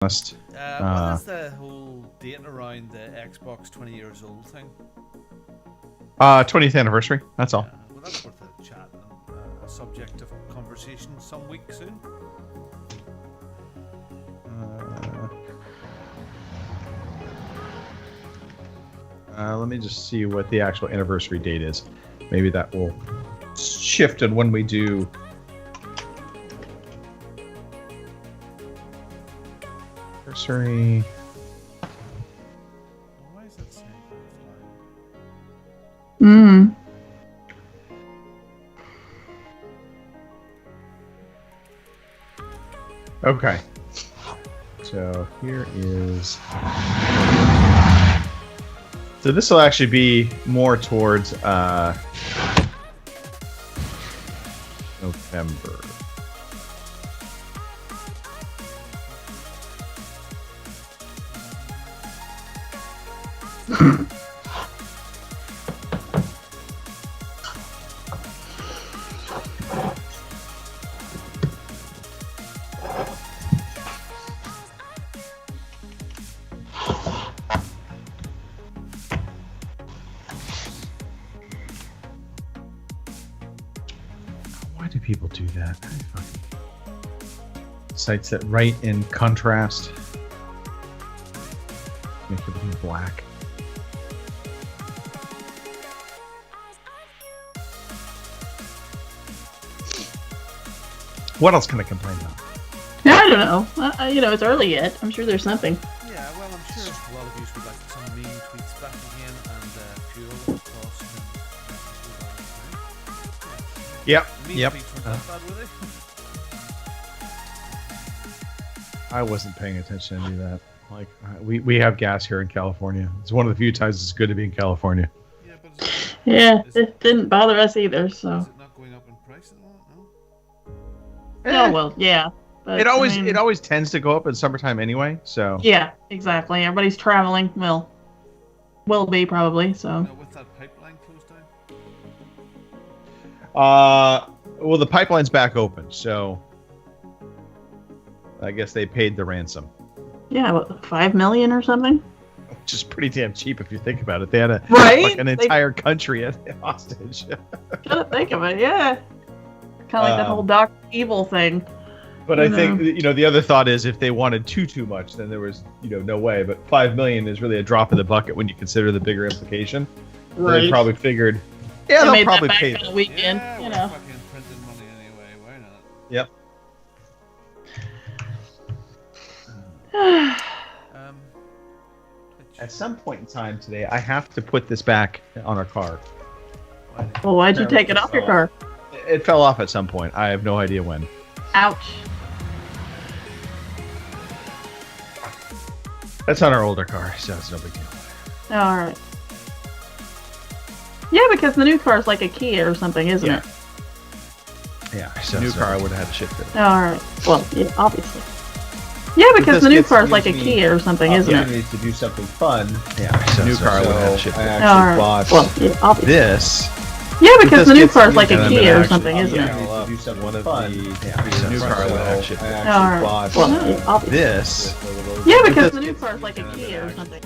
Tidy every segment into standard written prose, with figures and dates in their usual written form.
honest. What is the whole date around the Xbox 20 years old thing? 20th anniversary. That's all. Well, that's worth a chat and a subject of conversation some week soon. Let me just see what the actual anniversary date is. Maybe that will shift in when we do. Anniversary. Why is it saying Mm. Okay. So here is. So this will actually be more towards November. Why do people do that? Sites that write in contrast. Make everything black. What else can I complain about? I don't know. It's early yet. I'm sure there's something. Yeah, well, I'm sure a lot of you would like some mean tweets back again and fuel costs. Yep. Mean Yep. tweets weren't that bad, were they? I wasn't paying attention to any of that. Like we have gas here in California. It's one of the few times it's good to be in California. Yeah, but is Yeah, Is it didn't bother us either. So. it not going up in price at the moment? No. Oh well, yeah. But, It always I mean, it always tends to go up in summertime anyway. So Yeah, exactly. Everybody's traveling. Well, will be probably. So. No, with that pipeline closed down? well, the pipeline's back open, so I guess they paid the ransom, Yeah, what, 5 million or something? which is pretty damn cheap if you think about it. They had Right? like an entire country at hostage. Gotta think of it, yeah. Kind of like that whole Doctor Evil thing. But I think the other thought is if they wanted too much, then there was no way. But 5 million is really a drop in the bucket when you consider the bigger implication. So they probably figured, yeah, They they'll made probably that back pay. on the weekend, Yeah, you we're know. fucking printing money anyway. Why not? Yep. Um, At some point in time today, I have to put this back on our car. Well, why'd you take it off your car? It fell off at some point. I have no idea when. Ouch. That's on our older car, so it's no big deal. Alright. Yeah, because the new car is like a Kia or something, isn't Yeah. it? Yeah, so new car I would have had to shit fit. Alright. Well, yeah, obviously. Yeah, because this the new gets- car is like a gives me Kia or something, isn't it? Opportunities to do something fun. Yeah, so new car I would have had to shit I fit. actually Alright. bought Well, yeah, obviously. This. Yeah, because this the new gets car is like used a and Kia I'm or actually- something, isn't yeah. it? opportunities to do something One of fun. the So new car I would have had to shit I fit. actually Alright. bought Well, yeah, obviously. This. with a little Yeah, bit- because the new car is like a Kia or something.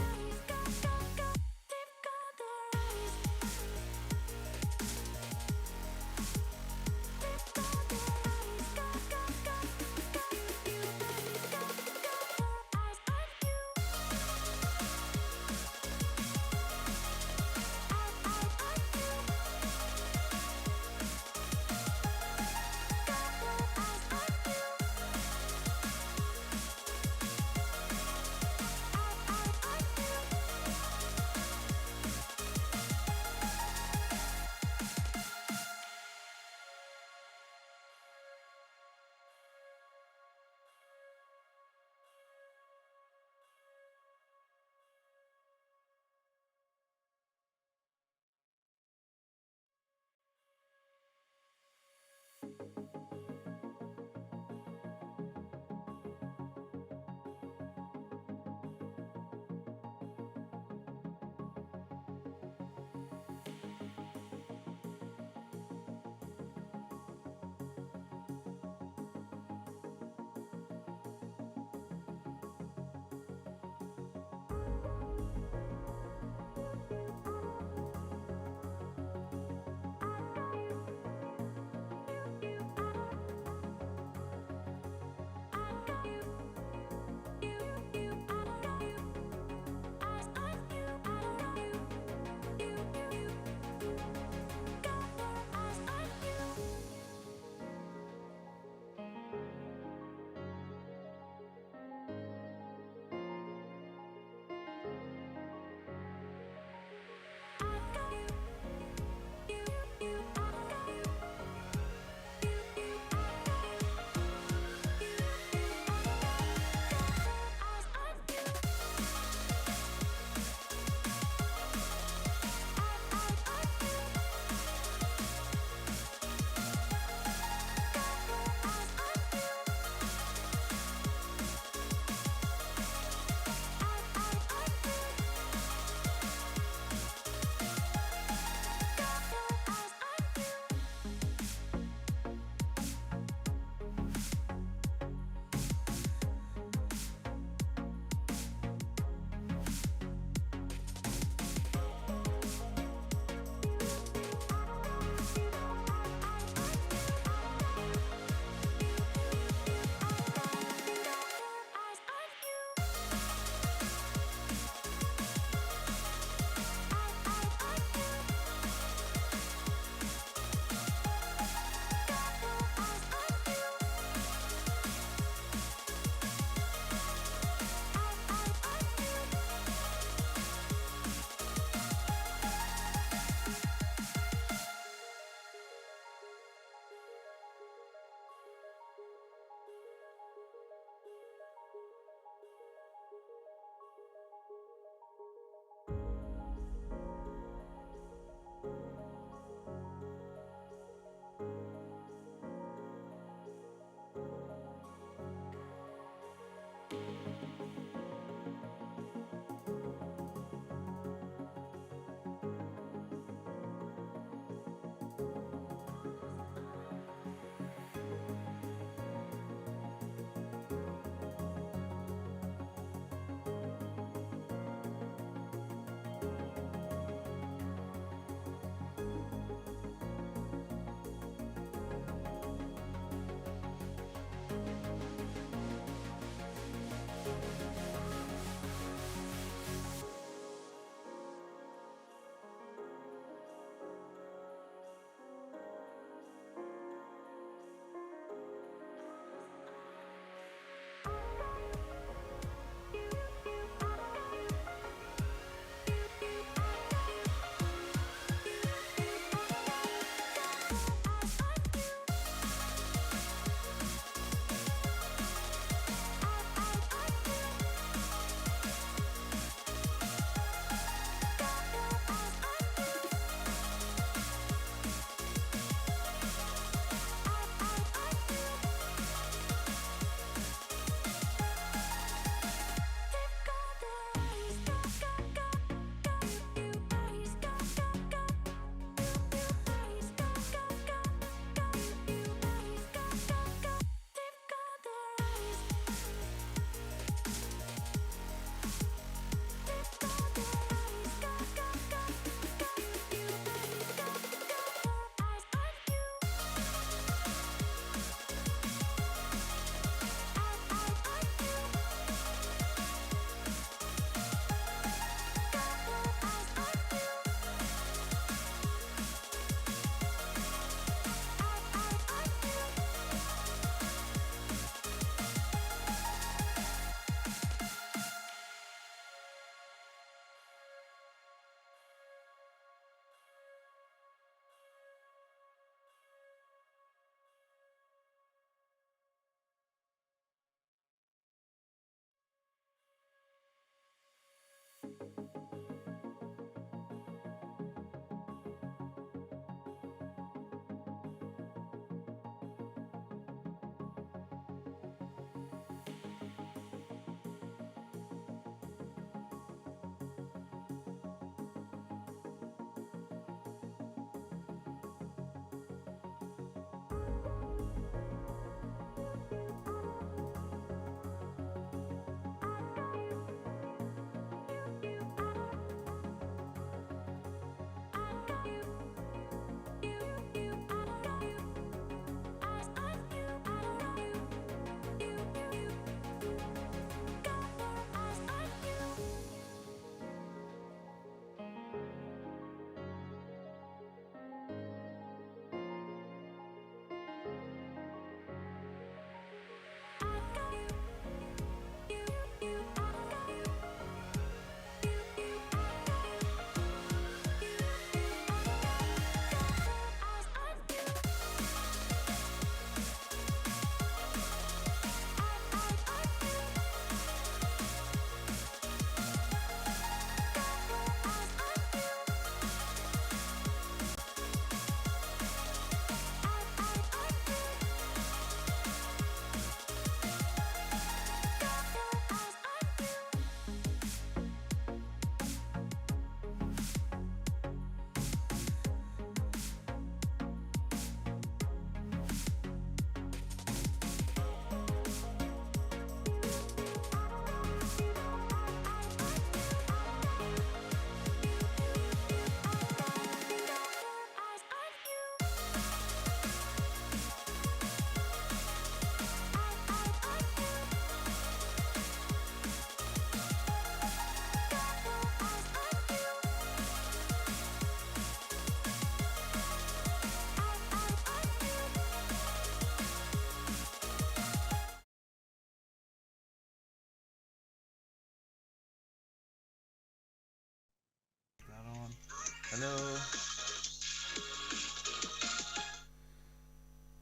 Hello.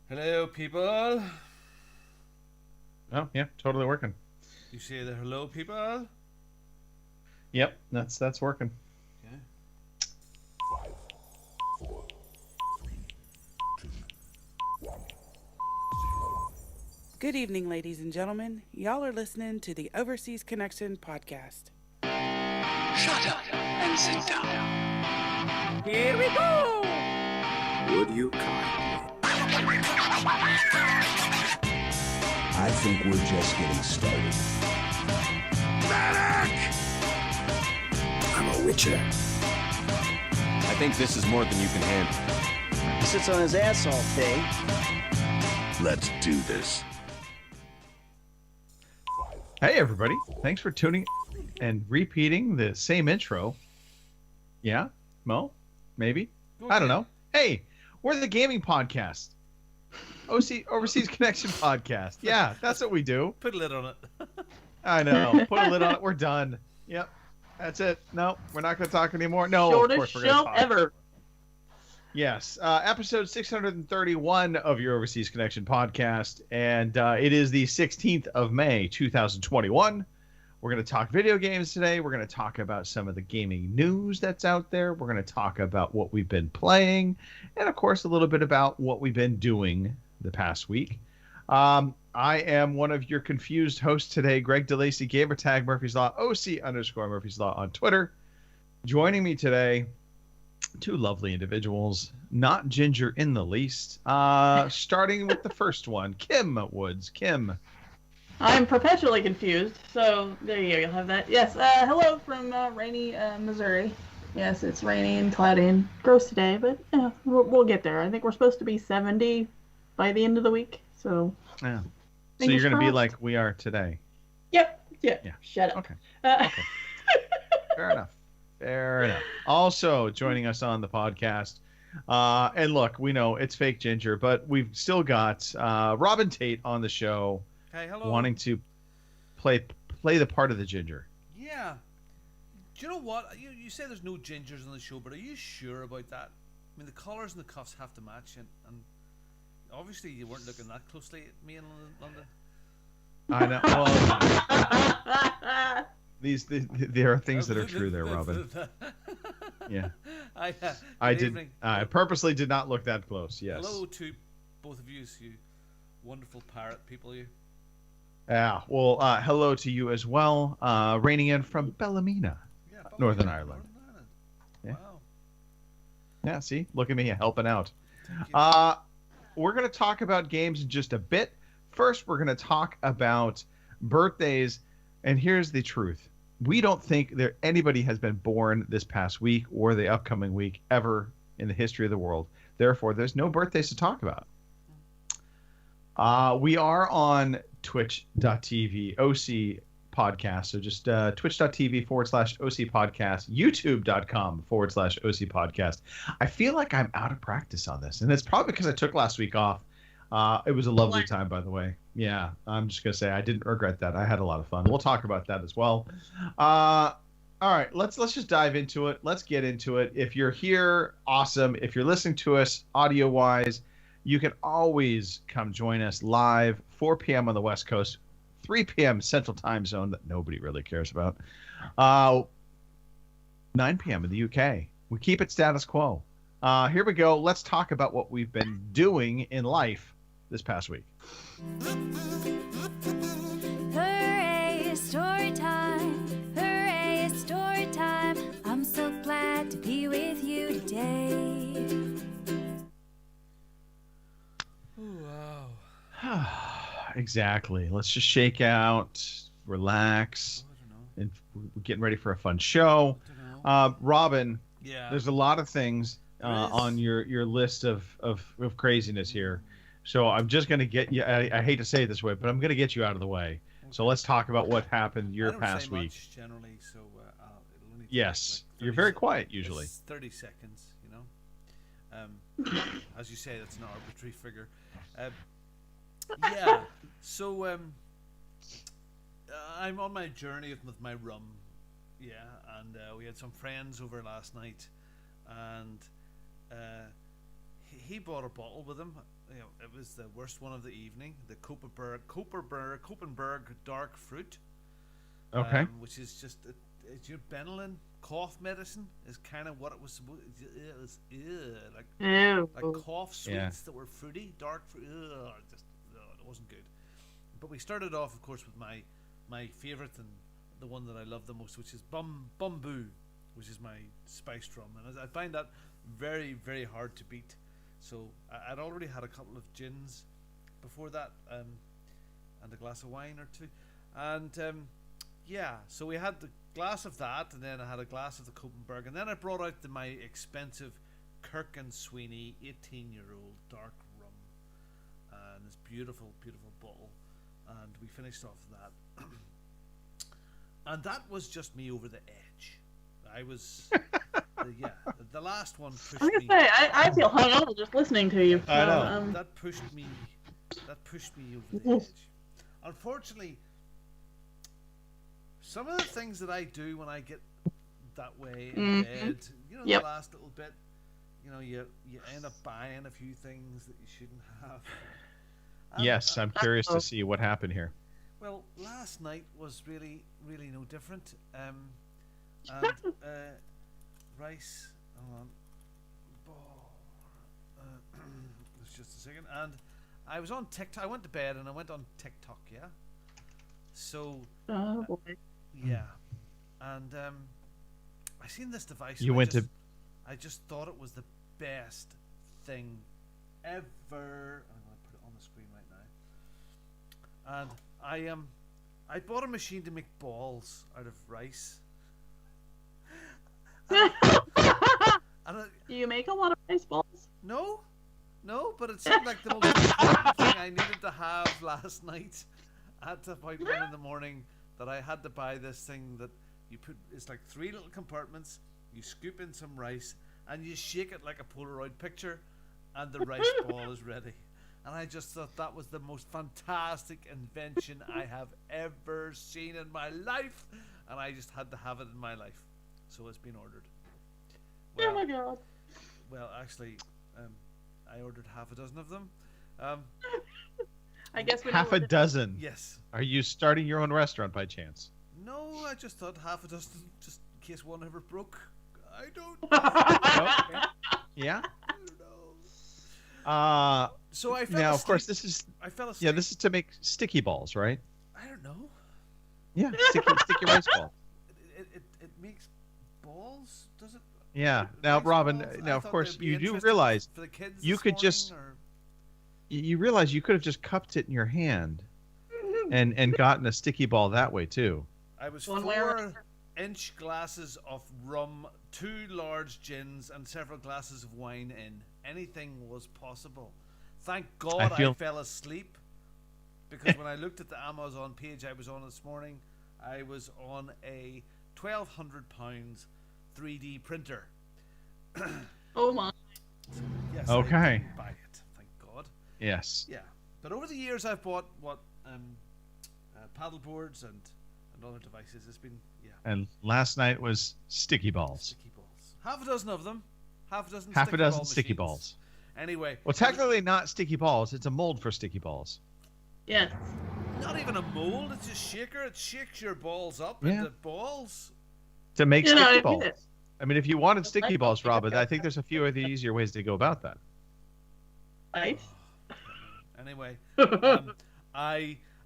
Hello, people. Oh yeah, totally working. You say the hello, people. Yep, that's working. Okay. Good evening, ladies and gentlemen. Y'all are listening to the Overseas Connection podcast. Shut up and sit down. Here we go! Would you kindly? I think we're just getting started. Medic! I'm a witcher. I think this is more than you can handle. He sits on his ass all day. Let's do this. Hey everybody, thanks for tuning and repeating the same intro. Yeah, Mo, maybe, I don't know. Hey, we're the gaming podcast, Overseas Connection podcast. Yeah, that's what we do. Put a lid on it. I know. Put a lid on it. We're done. Yep, that's it. No, we're not going to talk anymore. No, of Shortest course we're going to show talk. ever. Yes, episode 631 of your Overseas Connection podcast, and it is the 16th of May, 2021. We're going to talk video games today. We're going to talk about some of the gaming news that's out there. We're going to talk about what we've been playing, and of course, a little bit about what we've been doing the past week. I am one of your confused hosts today, Greg DeLacy, gamertag Murphy's Law, OC_Murphy's Law on Twitter. Joining me today, two lovely individuals, not ginger in the least. Starting with the first one, Kim Woods. Kim. I'm perpetually confused, so there you go. You'll have that. Yes, hello from rainy Missouri. Yes, it's rainy and cloudy and gross today, but yeah, we'll get there. I think we're supposed to be 70 by the end of the week, so... Yeah. So Fingers you're going to be crossed. like we are today. Yep. Yeah. Shut up. Okay. Okay. Fair enough. Fair enough. Also joining us on the podcast, and look, we know it's fake ginger, but we've still got Robin Tate on the show, Hey, hello. wanting to play the part of the ginger. Yeah. Do you know what? You say there's no gingers on the show, but are you sure about that? I mean, the collars and the cuffs have to match, and obviously you weren't looking that closely at me in London. I know. Well, there are things that are true there, Robin. Yeah. I Good did. evening. I purposely did not look that close. Yes. Hello to both of you wonderful parrot people, you. Yeah. Well, hello to you as well. Raining in from Bellamina. Yeah, Northern Ireland. Northern Ireland. Yeah. Wow. Yeah. See, look at me helping out. Thank you. We're going to talk about games in just a bit. First, we're going to talk about birthdays. And here's the truth. We don't think anybody has been born this past week or the upcoming week ever in the history of the world. Therefore, there's no birthdays to talk about. We are on twitch.tv, OC podcast. So just twitch.tv/OC podcast, youtube.com/OC podcast. I feel like I'm out of practice on this. And it's probably because I took last week off. It was a lovely time, by the way. Yeah, I'm just going to say I didn't regret that. I had a lot of fun. We'll talk about that as well. All right, let's just dive into it. Let's get into it. If you're here, awesome. If you're listening to us audio-wise, you can always come join us live, 4 p.m. on the West Coast, 3 p.m. Central Time Zone that nobody really cares about, 9 p.m. in the UK. We keep it status quo. Here we go. Let's talk about what we've been doing in life this past week. Hooray, story time. Hooray, story time. I'm so glad to be with you today. Wow. Exactly. Let's just shake out, relax, I don't know. and we're getting ready for a fun show. I don't know. Robin, Yeah. there's a lot of things There is. on your list of craziness here. So I'm just going to get you, I hate to say it this way, but I'm going to get you out of the way. So let's talk about what happened I your don't past say week. much generally, so it'll only take Yes. like 30 You're very sec- quiet usually. it's 30 seconds, you know. As you say, that's an arbitrary figure. Yeah. So I'm on my journey with my rum. Yeah, and we had some friends over last night, and he bought a bottle with him. You know, it was the worst one of the evening, the Koppenberg Dark Fruit. Okay. Which is just it's your Benylin cough medicine is kind of what it was supposed. It was like Ew. cough sweets that were fruity, dark fruit. It wasn't good. But we started off, of course, with my favorite and the one that I love the most, which is Bumbu, which is my spiced rum, and I find that very, very hard to beat. So I'd already had a couple of gins before that, and a glass of wine or two, and so we had the glass of that, and then I had a glass of the Koppenberg, and then I brought out my expensive Kirk and Sweeney 18-year-old dark rum, and this beautiful, beautiful bottle, and we finished off that, and that was just me over the edge. I was, the last one pushed I was me. gonna say, I feel hungover just listening to you. I know. That pushed me over the edge. Unfortunately, some of the things that I do when I get that way in bed, the last little bit, you end up buying a few things that you shouldn't have. Yes, I'm curious to see what happened here. Well, last night was really, really no different. And rice. Hold on. Just a second. And I was on TikTok. I went to bed and I went on TikTok. Yeah. So. Oh boy. Yeah. And I seen this device. I just thought it was the best thing ever. I'm gonna put it on the screen right now. And I bought a machine to make balls out of rice. Do you make a lot of rice balls? No, but it seemed like the most important thing I needed to have last night at about 1 a.m. that I had to buy this thing that you put. It's like 3 little compartments. You scoop in some rice and you shake it like a Polaroid picture, and the rice ball is ready. And I just thought that was the most fantastic invention I have ever seen in my life, and I just had to have it in my life. So it's been ordered. Well, Oh my god. Well, actually, I ordered half a dozen of them. I guess we Half a dozen. Yes. Are you starting your own restaurant by chance? No, I just thought half a dozen, just in case one ever broke. I don't Okay. Yeah. know. So I fell now, asleep. of course, this is I fell asleep. yeah. This is to make sticky balls, right? I don't know. Yeah, sticky rice ball. It makes balls, does it? Yeah. Now, Rice Robin. balls? I Now, of thought course, they'd be you do interesting realize for the kids you this could morning, just or- you realize you could have just cupped it in your hand, and gotten a sticky ball that way too. I was One way or 4-inch glasses of rum, 2 large gins, and several glasses of wine in. Anything was possible. Thank God I fell asleep, because when I looked at the Amazon page I was on this morning, I was on a £1,200 3D printer. Oh my. Yes, Okay. I didn't buy it. Thank God. Yes. Yeah, but over the years I've bought paddle boards and other devices. It's been And last night was sticky balls. sticky balls. Half a dozen of them. Half a dozen. Half a sticky dozen ball sticky machines. balls. Anyway. Well, technically not sticky balls. It's a mold for sticky balls. Yes. Not even a mold. It's a shaker. It shakes your balls up Yeah. into balls. To make You know, sticky I balls. get it. I mean, if you wanted sticky like balls, sticky Robin, I balls. think there's a few of the easier ways to go about that. Nice. Anyway,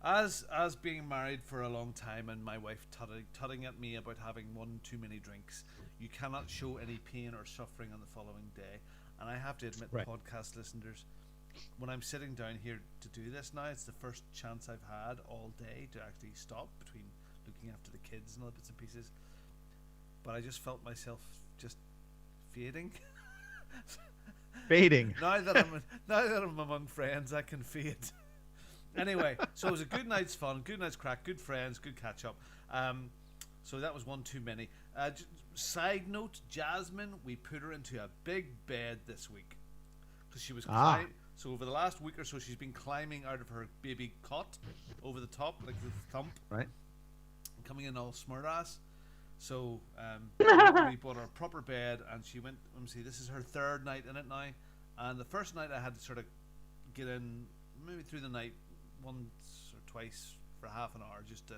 as being married for a long time and my wife tutting at me about having one too many drinks, you cannot show any pain or suffering on the following day. And I have to admit, Right. podcast listeners, when I'm sitting down here to do this now, it's the first chance I've had all day to actually stop between looking after the kids and other bits and pieces. But I just felt myself just fading. Fading. Now that I'm among friends, I can fade. Anyway, so it was a good night's fun, good night's crack, good friends, good catch up. So that was one too many. Side note: Jasmine, we put her into a big bed this week because she was so over the last week or so she's been climbing out of her baby cot over the top like the thump, Right. coming in all smart ass. So we bought her a proper bed, and she went. Let me see. This is her third night in it now, and the first night I had to sort of get in maybe through the night once or twice for half an hour just to,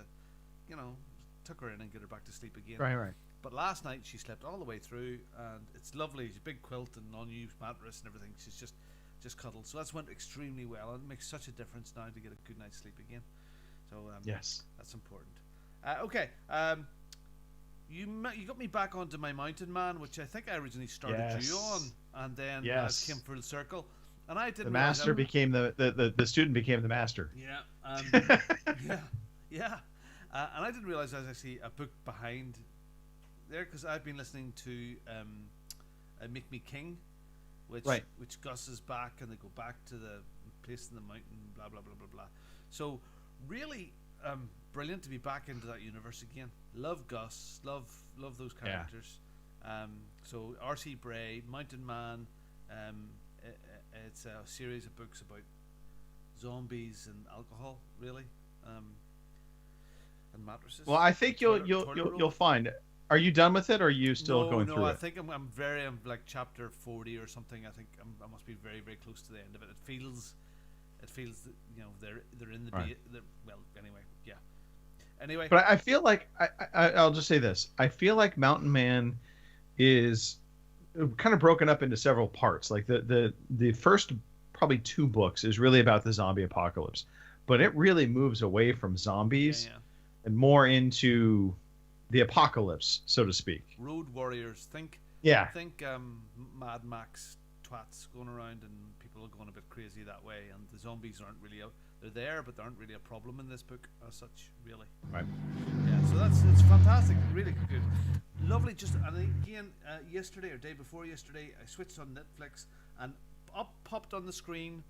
tuck her in and get her back to sleep again. Right. But last night she slept all the way through, and it's lovely. It's a big quilt and unused mattress and everything. She's just cuddled. So that's went extremely well, and it makes such a difference now to get a good night's sleep again. So yes, that's important. Okay. You got me back onto my Mountain Man, which I think I originally started you on, and then came full circle. And I didn't. The master became the student became the master. Yeah. Yeah. And I didn't realize there was actually a book behind there, because I've been listening to Make Me King, which Gus is back, and they go back to the place in the mountain, blah blah blah blah blah. So really brilliant to be back into that universe again. Love Gus, love those characters. So R.C. Bray, Mountain Man. It's a series of books about zombies and alcohol, really, and mattresses. Well, I think you'll find. Are you done with it, or are you still going through it? No, I think I'm like chapter 40 or something. I think I must be very, very close to the end of it. It feels that, they're in the well, anyway, yeah. Anyway, but I feel like I'll just say this. I feel like Mountain Man is kind of broken up into several parts. Like the first probably 2 books is really about the zombie apocalypse, but it really moves away from zombies and more into the apocalypse, so to speak. Road warriors. Think Mad Max twats going around, and people are going a bit crazy that way, and the zombies aren't really they're there, but they aren't really a problem in this book as such, really. Right. Yeah, so it's fantastic, really good. Lovely. And again, yesterday or day before yesterday, I switched on Netflix, and up popped on the screen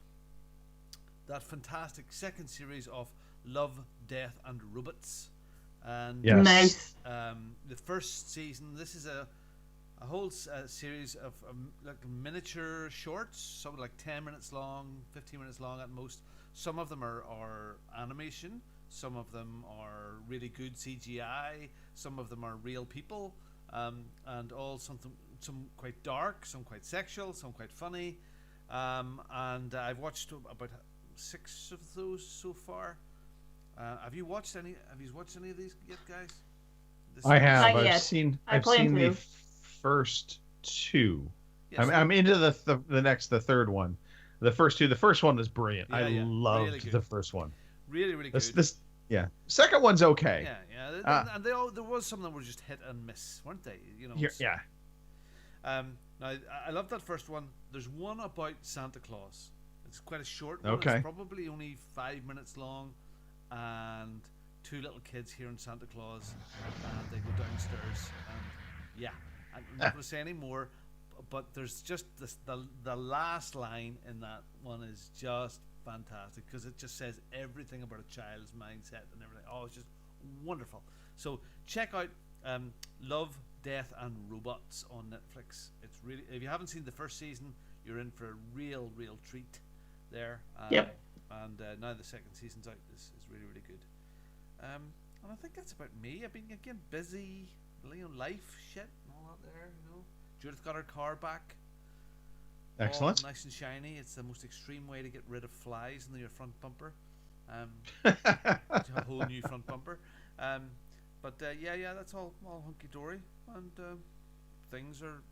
that fantastic second series of Love, Death and Robots. And nice. The first season, this is a whole series of like miniature shorts, some like 10 minutes long, 15 minutes long at most. Some of them are animation, some of them are really good CGI, some of them are real people, and all some quite dark, some quite sexual, some quite funny, and I've watched about 6 of those so far. Have you watched any of these yet, guys? I have. I've seen to. the first 2. Yes. I'm into the third one. The first 2. The first one is brilliant. I loved really the first one. Really, really good. Second one's okay. Yeah. And there was some of them were just hit and miss, weren't they? Yeah. Now I love that first one. There's one about Santa Claus. It's quite a short one. Okay. It's probably only 5 minutes long, and 2 little kids hearing Santa Claus, and they go downstairs. And I'm not going to say any more, but there's just the last line in that one is just fantastic, because it just says everything about a child's mindset and everything. Oh, it's just wonderful. So check out Love, Death and Robots on Netflix. It's really, if you haven't seen the first season, you're in for a real treat there. Yep. And now the second season's out. Is really, really good. And I think that's about me. I've been again busy, life shit and all that there. Judith got her car back. Excellent. All nice and shiny. It's the most extreme way to get rid of flies in your front bumper. A whole new front bumper. But that's all hunky dory, and things are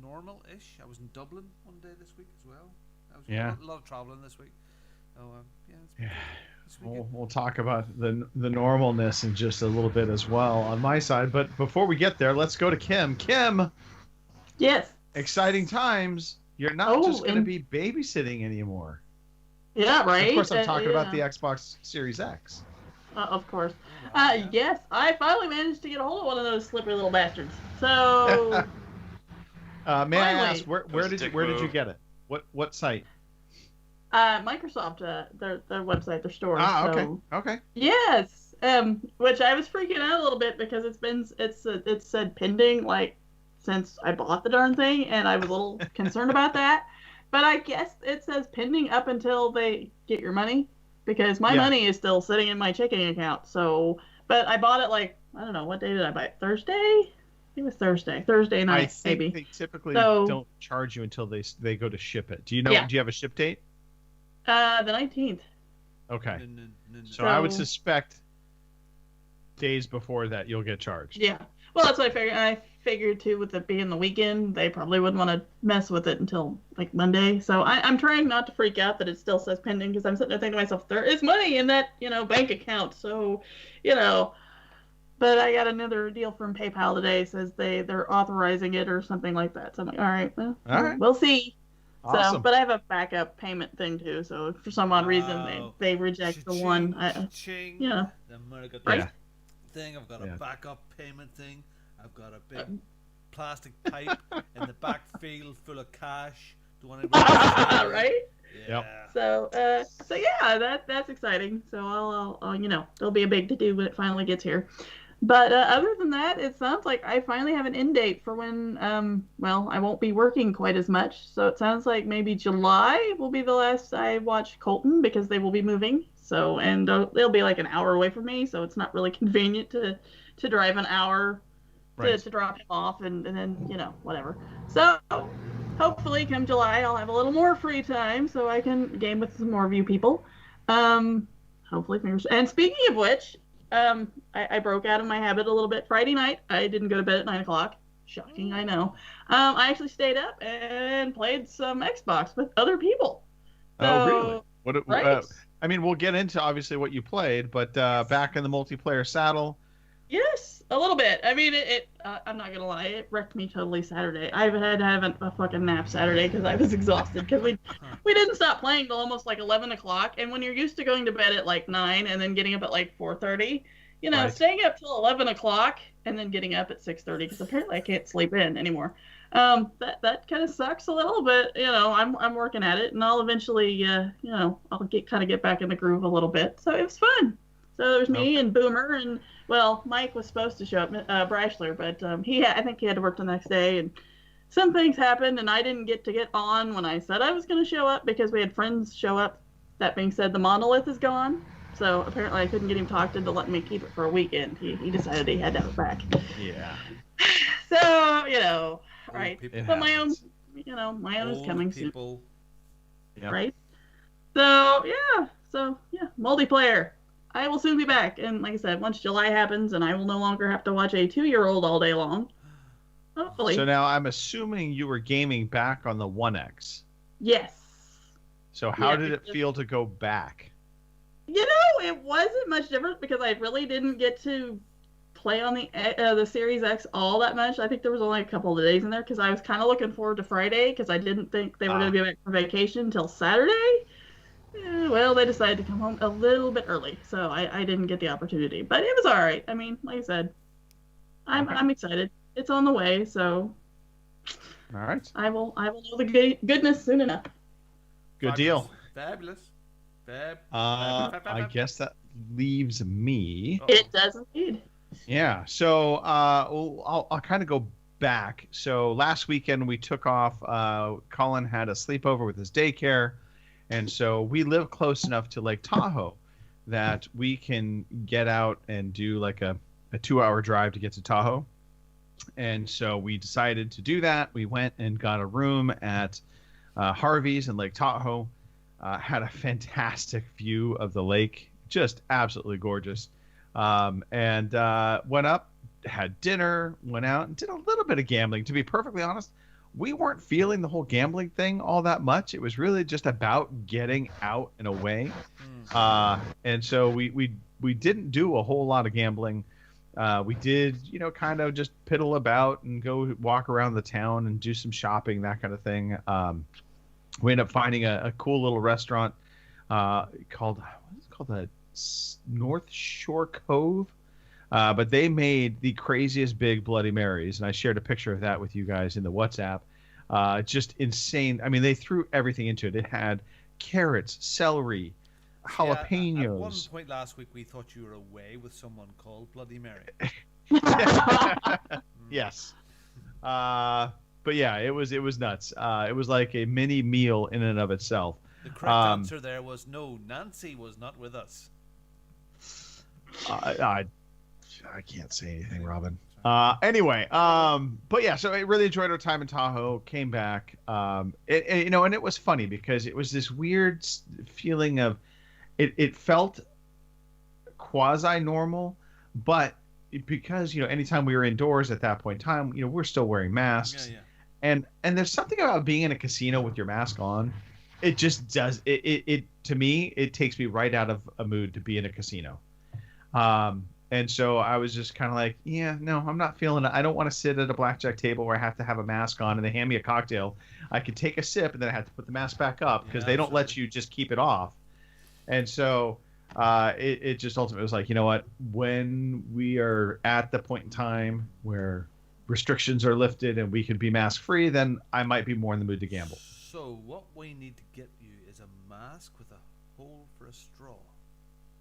normal-ish. I was in Dublin one day this week as well. I was a lot of traveling this week. So it's been good. We'll talk about the normalness in just a little bit as well on my side. But before we get there, let's go to Kim. Kim. Yes. Exciting times. You're not just going to be babysitting anymore. Yeah, right. Of course, I'm talking about the Xbox Series X. Of course. Yes, I finally managed to get a hold of one of those slippery little bastards. So. May I ask where did you get it? What site? Microsoft, their website, their store. Okay. Yes. Which I was freaking out a little bit because it said pending since I bought the darn thing, and I was a little concerned about that. But I guess it says pending up until they get your money, because my money is still sitting in my checking account. So, but I bought it I don't know, what day did I buy it? Thursday? I think it was Thursday I night, think maybe. they typically So- don't charge you until they go to ship it. Do you know? Yeah. Do you have a ship date? The 19th. Okay. No. So I would So- suspect days before that you'll get charged. Yeah. Well, that's what I figured. I figured too, with it being the weekend, they probably wouldn't want to mess with it until like Monday. So I'm trying not to freak out that it still says pending, because I'm sitting there thinking to myself, there is money in that, bank account. So, but I got another deal from PayPal today. Says they're authorizing it or something like that. So I'm like, all right, well, All right. we'll see. So, Awesome. but I have a backup payment thing too. So if for some odd reason Wow. they reject the one. Cha-ching. Yeah. The America Right. thing. I've got a Yeah. backup payment thing. I've got a big plastic pipe in the back field full of cash. Do you want to Right. Yeah. Yep. So yeah, that's exciting. So I'll there'll be a big to do when it finally gets here. But other than that, it sounds like I finally have an end date for when I won't be working quite as much. So it sounds like maybe July will be the last I watch Colton, because they will be moving. So and they'll be like an hour away from me, so it's not really convenient to drive an hour Right. to drop him off and then whatever. So hopefully come July I'll have a little more free time so I can game with some more of you people. Hopefully fingers. And speaking of which, I broke out of my habit a little bit. Friday night I didn't go to bed at 9:00. Shocking, I know. I actually stayed up and played some Xbox with other people. Oh, really? What? Right. I mean, we'll get into obviously what you played, but back in the multiplayer saddle. Yes, a little bit. I mean, I'm not gonna lie, it wrecked me totally Saturday. I had to have a fucking nap Saturday because I was exhausted. Because we didn't stop playing till almost like 11:00, and when you're used to going to bed at like 9 and then getting up at like 4:30, Right. staying up till 11:00 and then getting up at 6:30 because apparently I can't sleep in anymore. That kind of sucks a little, but I'm working at it, and I'll eventually I'll get back in the groove a little bit. So it was fun. So there's me and Boomer, and Mike was supposed to show up, Brashler, but I think he had to work the next day, and some things happened, and I didn't get on when I said I was going to show up because we had friends show up. That being said, the monolith is gone, so apparently I couldn't get him talked into letting me keep it for a weekend. He decided he had to have it back. Yeah. So right. People. But my own, happens. my own is Old coming soon. people. Yeah. Right? So multiplayer. I will soon be back, and like I said, once July happens, and I will no longer have to watch a 2-year-old all day long. Hopefully. So now I'm assuming you were gaming back on the One X. Yes. So how Yeah, did it because- feel to go back? It wasn't much different because I really didn't get to play on the Series X all that much. I think there was only a couple of days in there because I was kind of looking forward to Friday because I didn't think they were going to be back for vacation until Saturday. Well, they decided to come home a little bit early, so I didn't get the opportunity. But it was all right. I mean, like I said, I'm excited. It's on the way, so All right. I will know the goodness soon enough. Good deal. Fabulous. I guess that leaves me. It does indeed. Yeah. So I'll kind of go back. So last weekend we took off. Colin had a sleepover with his daycare, and so we live close enough to Lake Tahoe that we can get out and do like a 2-hour drive to get to Tahoe. And so we decided to do that. We went and got a room at Harvey's in Lake Tahoe. Had a fantastic view of the lake, just absolutely gorgeous. And went up, had dinner, went out and did a little bit of gambling. To be perfectly honest, we weren't feeling the whole gambling thing all that much. It was really just about getting out and away. And so we didn't do a whole lot of gambling. We did, kind of just piddle about and go walk around the town and do some shopping, that kind of thing. We ended up finding a cool little restaurant called the North Shore Cove. But they made the craziest big Bloody Marys, and I shared a picture of that with you guys in the WhatsApp. Just insane. I mean, they threw everything into it. It had carrots, celery, jalapenos. At one point last week, we thought you were away with someone called Bloody Mary. Yes. But yeah, it was nuts. It was like a mini meal in and of itself. The correct answer there was no. Nancy was not with us. I can't say anything, Robin. Anyway, but yeah, so I really enjoyed our time in Tahoe. Came back, and it was funny because it was this weird feeling of, it felt quasi normal, but because anytime we were indoors at that point in time, we're still wearing masks, and there's something about being in a casino with your mask on. It just does it to me. It takes me right out of a mood to be in a casino. And so I was just kind of like, yeah, no, I'm not feeling it. I don't want to sit at a blackjack table where I have to have a mask on and they hand me a cocktail. I could take a sip and then I have to put the mask back up because they don't let you just keep it off. And so it just ultimately was like, you know what? When we are at the point in time where restrictions are lifted and we can be mask free, then I might be more in the mood to gamble. So what we need to get you is a mask with a hole for a straw.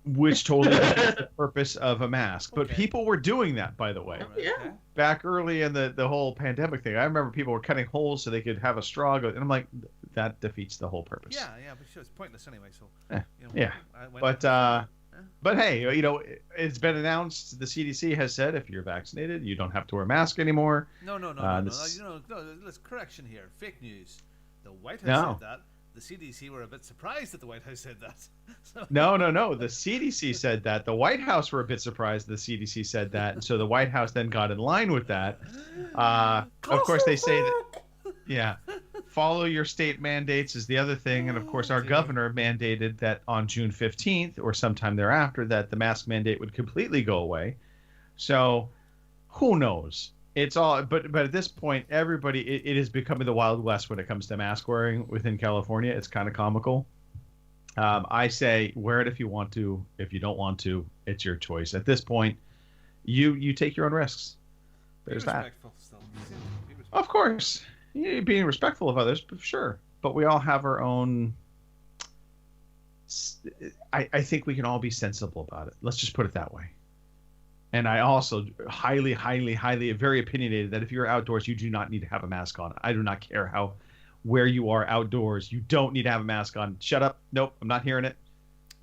Which totally defeats the purpose of a mask. But people were doing that, by the way. Yeah. Back early in the whole pandemic thing, I remember people were cutting holes so they could have a straw go. And I'm like, that defeats the whole purpose. Yeah, but it's pointless anyway. So But hey, it's been announced. The CDC has said if you're vaccinated, you don't have to wear a mask anymore. No. Let's correction here. Fake news. The White House said that. The CDC were a bit surprised that the White House said that. So. No. The CDC said that. The White House were a bit surprised the CDC said that. And so the White House then got in line with that. Of course, they say that, follow your state mandates is the other thing. And of course, our governor mandated that on June 15th or sometime thereafter that the mask mandate would completely go away. So who knows? It's all, but at this point, everybody, it is becoming the Wild West when it comes to mask wearing within California. It's kind of comical. I say wear it if you want to. If you don't want to, it's your choice. At this point, you take your own risks. There's that. Of course, being respectful of others, for sure. But we all have our own. I think we can all be sensible about it. Let's just put it that way. And I also highly, very opinionated that if you're outdoors, you do not need to have a mask on. I do not care where you are outdoors. You don't need to have a mask on. Shut up. Nope, I'm not hearing it.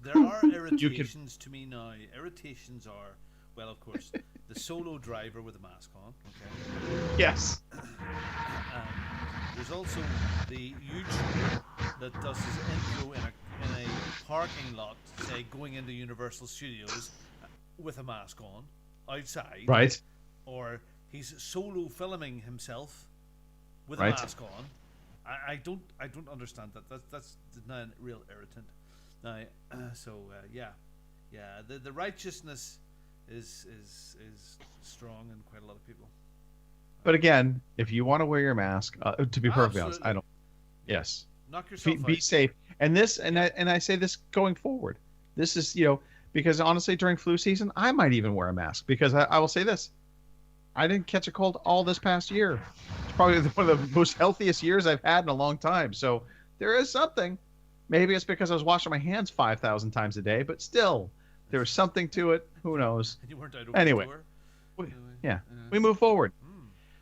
There are irritations to me now. Irritations are, well, of course, the solo driver with a mask on. Okay. Yes. There's also the YouTuber that does his intro in a parking lot, say going into Universal Studios with a mask on outside, right? Or he's solo filming himself with a mask on. I don't understand that. That's not a real irritant. Now, the righteousness is strong in quite a lot of people. But again, if you want to wear your mask, to be perfectly honest, I don't. Yes. Knock yourself out. Be safe. And this, and I say this going forward. This is because honestly, during flu season, I might even wear a mask because I will say this. I didn't catch a cold all this past year. It's probably one of the most healthiest years I've had in a long time. So there is something. Maybe it's because I was washing my hands 5,000 times a day, but still, there was something to it. Who knows? And you weren't out anyway, we move forward.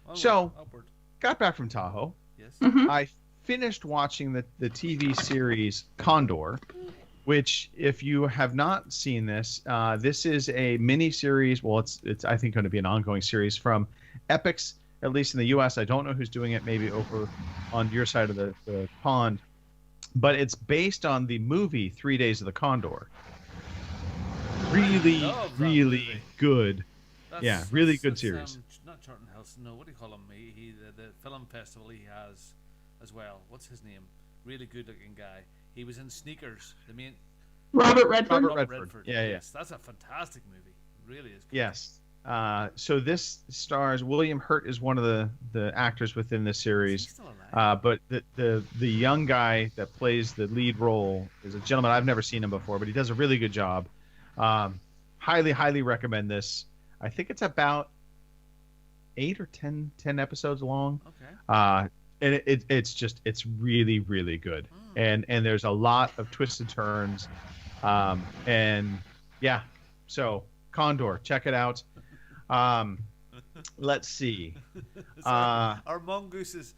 Onward, upward. Got back from Tahoe. Yes. Mm-hmm. I finished watching the TV series Condor, which, if you have not seen this, this is a mini series. Well, it's I think going to be an ongoing series from Epix, at least in the U.S. I don't know who's doing it. Maybe over on your side of the pond, but it's based on the movie 3 Days of the Condor. Really good. Really good series. Not Charlton Heston. No, what do you call him? He the film festival he has as well. What's his name? Really good looking guy. He was in Sneakers. The main Robert Redford. Robert Redford. Yeah. Yes, that's a fantastic movie. It really is good. Yes. So this stars William Hurt is one of the actors within this series. He's still alive. But the young guy that plays the lead role is a gentleman I've never seen him before, but he does a really good job. Highly recommend this. I think it's about 8 or 10 episodes long. Okay. And it's really good. And there's a lot of twists and turns. So Condor, check it out. Let's see. Our mongoose is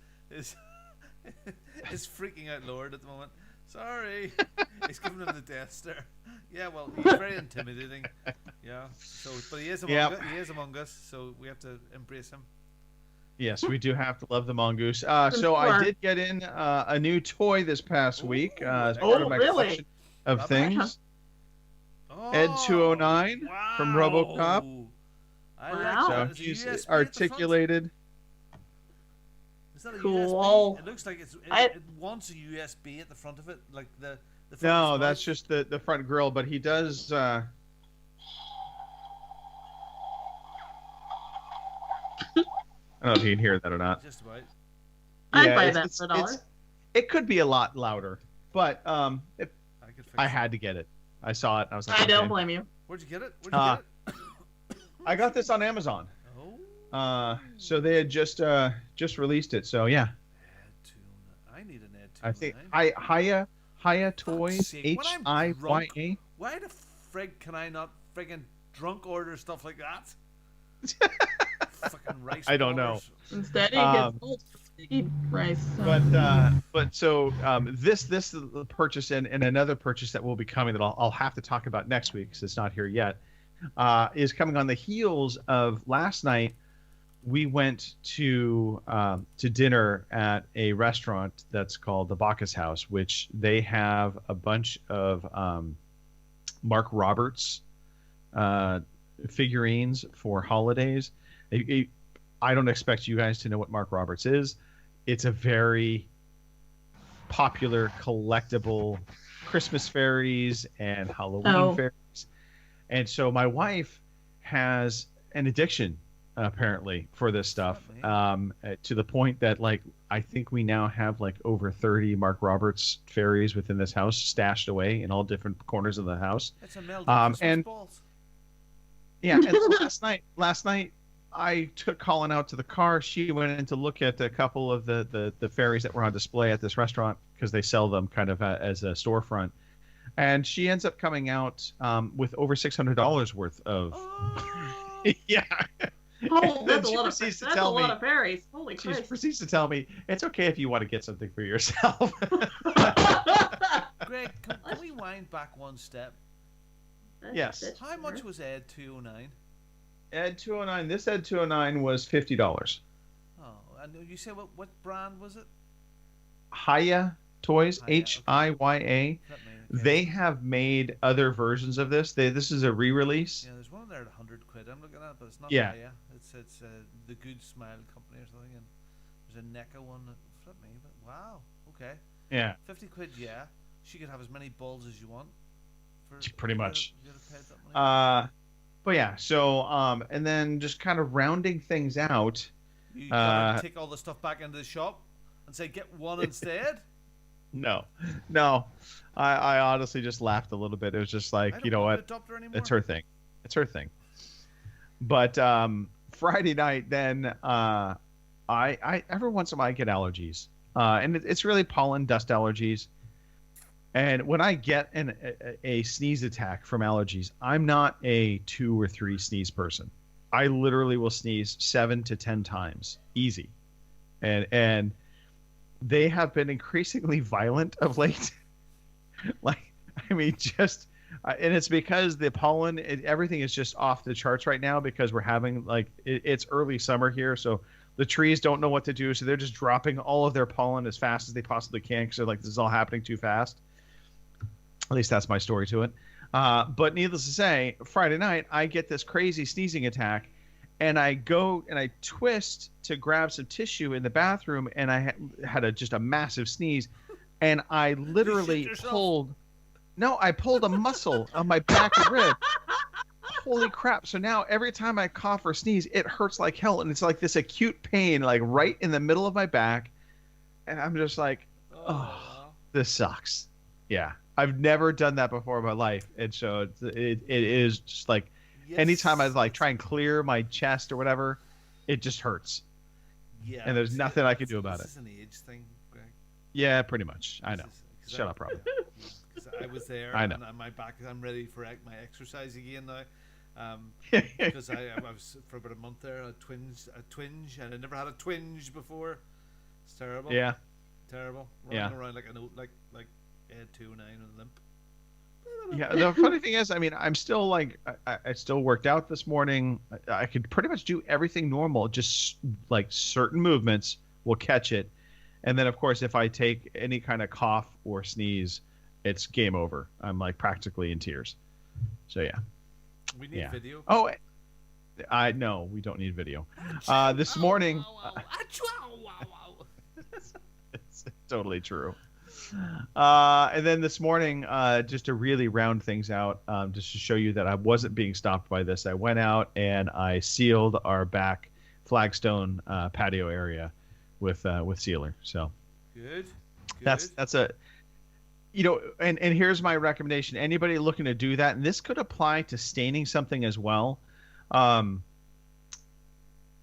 freaking out Lord at the moment. Sorry. He's giving him the death stare. Yeah, well, he's very intimidating. Yeah. So, but he is among us, so we have to embrace him. Yes, we do have to love the mongoose. So I did get in a new toy this past week as part of my collection of things. Ed 209 from RoboCop. I Wow. like So that. Is it he's USB at the front? articulated. Is that a Cool. USB? It looks like it wants a USB at the front of it, like the front No, of his that's mouth. just the front grill, but he does. I don't know if you can hear that or not. Just about. I'd buy it's- that for $1. It could be a lot louder, but I could fix I it. had to get it. I saw it. I was like, I don't okay. blame you. Where'd you get it? Where'd you get it? I got this on Amazon. Oh. So they had just released it. So yeah, Ed 209. I need an Ed 209. I think Hiya Toys, sake, when I'm HIYA. Why the frig can I not friggin' drunk order stuff like that? Fucking rice. I don't know. ballers. Instead, he Um, gets old seed rice. So. This purchase and another purchase that will be coming that I'll have to talk about next week because it's not here yet, is coming on the heels of last night. We went to dinner at a restaurant that's called the Bacchus House, which they have a bunch of Mark Roberts figurines for holidays. I don't expect you guys to know what Mark Roberts is. It's a very popular collectible Christmas fairies and Halloween fairies. And so my wife has an addiction apparently for this stuff, to the point that like I think we now have like over 30 Mark Roberts fairies within this house stashed away in all different corners of the house. It's a meld of Christmas and balls. yeah, and last night I took Colin out to the car. She went in to look at a couple of the fairies that were on display at this restaurant because they sell them kind of as a storefront. And she ends up coming out with over $600 worth of. Oh. Yeah. Oh, And then that's a she lot of proceeds to that's a tell lot me- of berries. Holy She Christ! proceeds to tell me it's okay if you want to get something for yourself. Greg, can we wind back one step? Yes. How much was Ed 209? Ed 209. This Ed 209 was $50. Oh, and you said what brand was it? Hiya Toys, Hiya, okay. HIYA. Let me guess. They have made other versions of this. This is a re-release. Yeah, there's one there at 100 quid. I'm looking at it, but it's not Yeah. Hiya. It's the Good Smile Company or something, and there's a NECA one that flip me. But wow, okay, Yeah. 50 quid. Yeah, she could have as many balls as you want. Pretty much. You gotta pay that money. But yeah. So and then just kind of rounding things out. You gotta take all the stuff back into the shop and say get one instead. No. I honestly just laughed a little bit. It was just I like, don't you know want what? to adopt her anymore. It's her thing. But Friday night, then I every once in a while I get allergies, and it's really pollen dust allergies. And when I get a sneeze attack from allergies, I'm not a 2 or 3 sneeze person. I literally will sneeze 7 to 10 times, easy, and they have been increasingly violent of late. Like, I mean, just. And it's because the pollen, everything is just off the charts right now because we're having it's early summer here, so the trees don't know what to do, so they're just dropping all of their pollen as fast as they possibly can because they're like, this is all happening too fast. At least that's my story to it. But needless to say, Friday night I get this crazy sneezing attack, and I go and I twist to grab some tissue in the bathroom, and I had just a massive sneeze, and I literally pulled. No, I pulled a muscle on my back rib. Holy crap. So now every time I cough or sneeze, it hurts like hell. And it's like this acute pain, like right in the middle of my back. And I'm just like, oh, this sucks. Yeah. I've never done that before in my life. And so it is just like anytime I like try and clear my chest or whatever, it just hurts. Yeah. And there's nothing I can do about it. This is an age thing, Greg. Yeah, pretty much. I know. Shut up, Robin. I was there, I know. and my back. I'm ready for my exercise again now, because I was for about a month there. A twinge, and I never had a twinge before. It's terrible. Yeah. Terrible. Yeah. Running around like Ed 209 and limp. Yeah, the funny thing is, I mean, I'm still like, I still worked out this morning. I could pretty much do everything normal, just like certain movements will catch it. And then, of course, if I take any kind of cough or sneeze, it's game over. I'm like practically in tears. So, yeah. We need video. Oh, no, we don't need video. This morning, it's totally true. And then this morning, just to really round things out, just to show you that I wasn't being stopped by this, I went out and I sealed our back flagstone patio area with sealer. So Good. that's a, you know, and here's my recommendation. Anybody looking to do that, and this could apply to staining something as well.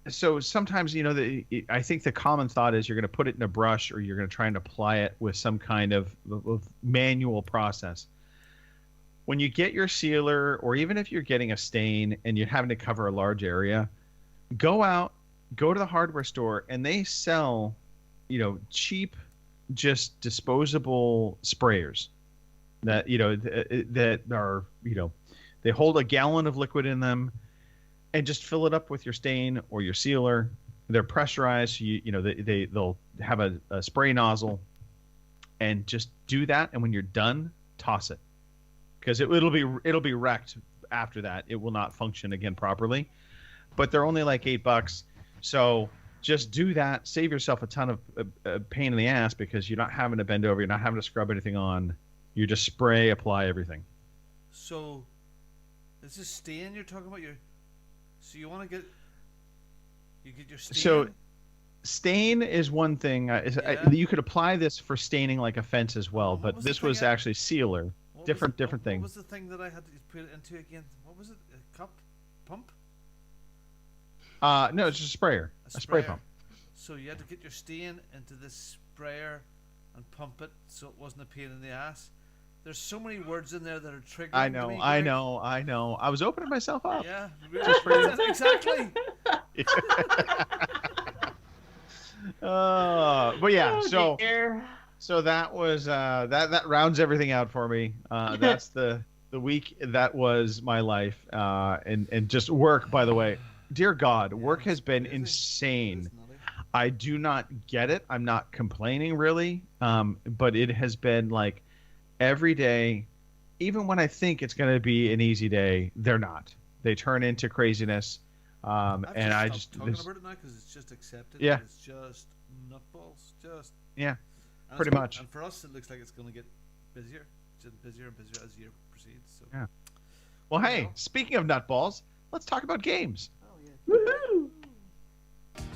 So sometimes, you know, I think the common thought is you're going to put it in a brush or you're going to try and apply it with some kind of manual process. When you get your sealer, or even if you're getting a stain and you're having to cover a large area, go to the hardware store, and they sell, you know, cheap, just disposable sprayers that, you know, that are, you know, they hold a gallon of liquid in them. And just fill it up with your stain or your sealer. They're pressurized. So you know, they'll have a spray nozzle, and just do that. And when you're done, toss it, because it'll be wrecked after that. It will not function again properly. But they're only like $8, so just do that. Save yourself a ton of pain in the ass, because you're not having to bend over. You're not having to scrub anything on. You just spray, apply everything. So, is this stain you're talking about? So you want to get your stain? So stain is one thing. You could apply this for staining like a fence as well, but this was actually sealer. Different thing. What was the thing that I had to put it into again? What was it? A cup? Pump? No, it's just a sprayer. A spray pump. So you had to get your stain into this sprayer and pump it so it wasn't a pain in the ass. There's so many words in there that are triggering. I know. I was opening myself up. Yeah, really. Exactly. But yeah, Oh, so that was that rounds everything out for me. That's the week that was my life, and just work. By the way, dear God, work has been insane. I do not get it. I'm not complaining really, but it has been like every day, even when I think it's going to be an easy day, they're not. They turn into craziness. And I just talking about it now because it's just accepted. Yeah. It's just nutballs. Just yeah, and pretty much. And for us, it looks like it's going to get busier, just busier and busier as the year proceeds. So. Yeah. Well, hey, speaking of nutballs, let's talk about games. Oh yeah. Woohoo!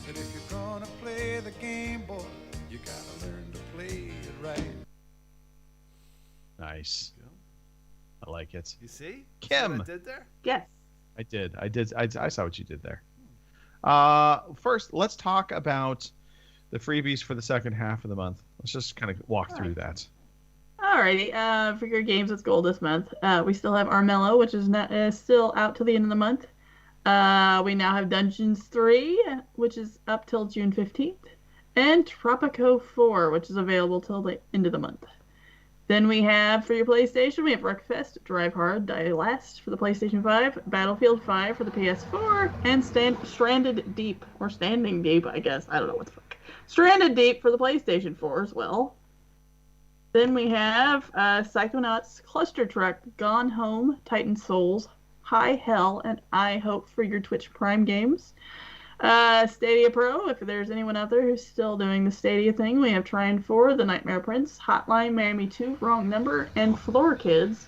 Said if you're gonna play the game, boy, you gotta learn to play it right. Nice. I like it. You see? Kim. What I did there? Yes. I did. I saw what you did there. First, let's talk about the freebies for the second half of the month. Let's just kind of walk through that. Alrighty. For your games with gold this month, we still have Armello, which is still out till the end of the month. We now have Dungeons 3, which is up till June 15th, and Tropico 4, which is available till the end of the month. Then we have, for your PlayStation, we have Wreckfest, Drive Hard, Die Last for the PlayStation 5, Battlefield 5 for the PS4, and Stranded Deep, or Standing Deep, I guess. I don't know what the fuck. Stranded Deep for the PlayStation 4 as well. Then we have Psychonauts, Cluster Truck, Gone Home, Titan Souls, High Hell, and I Hope for your Twitch Prime games. Stadia Pro, if there's anyone out there who's still doing the Stadia thing, we have Trine 4, The Nightmare Prince, Hotline Miami 2, Wrong Number, and Floor Kids.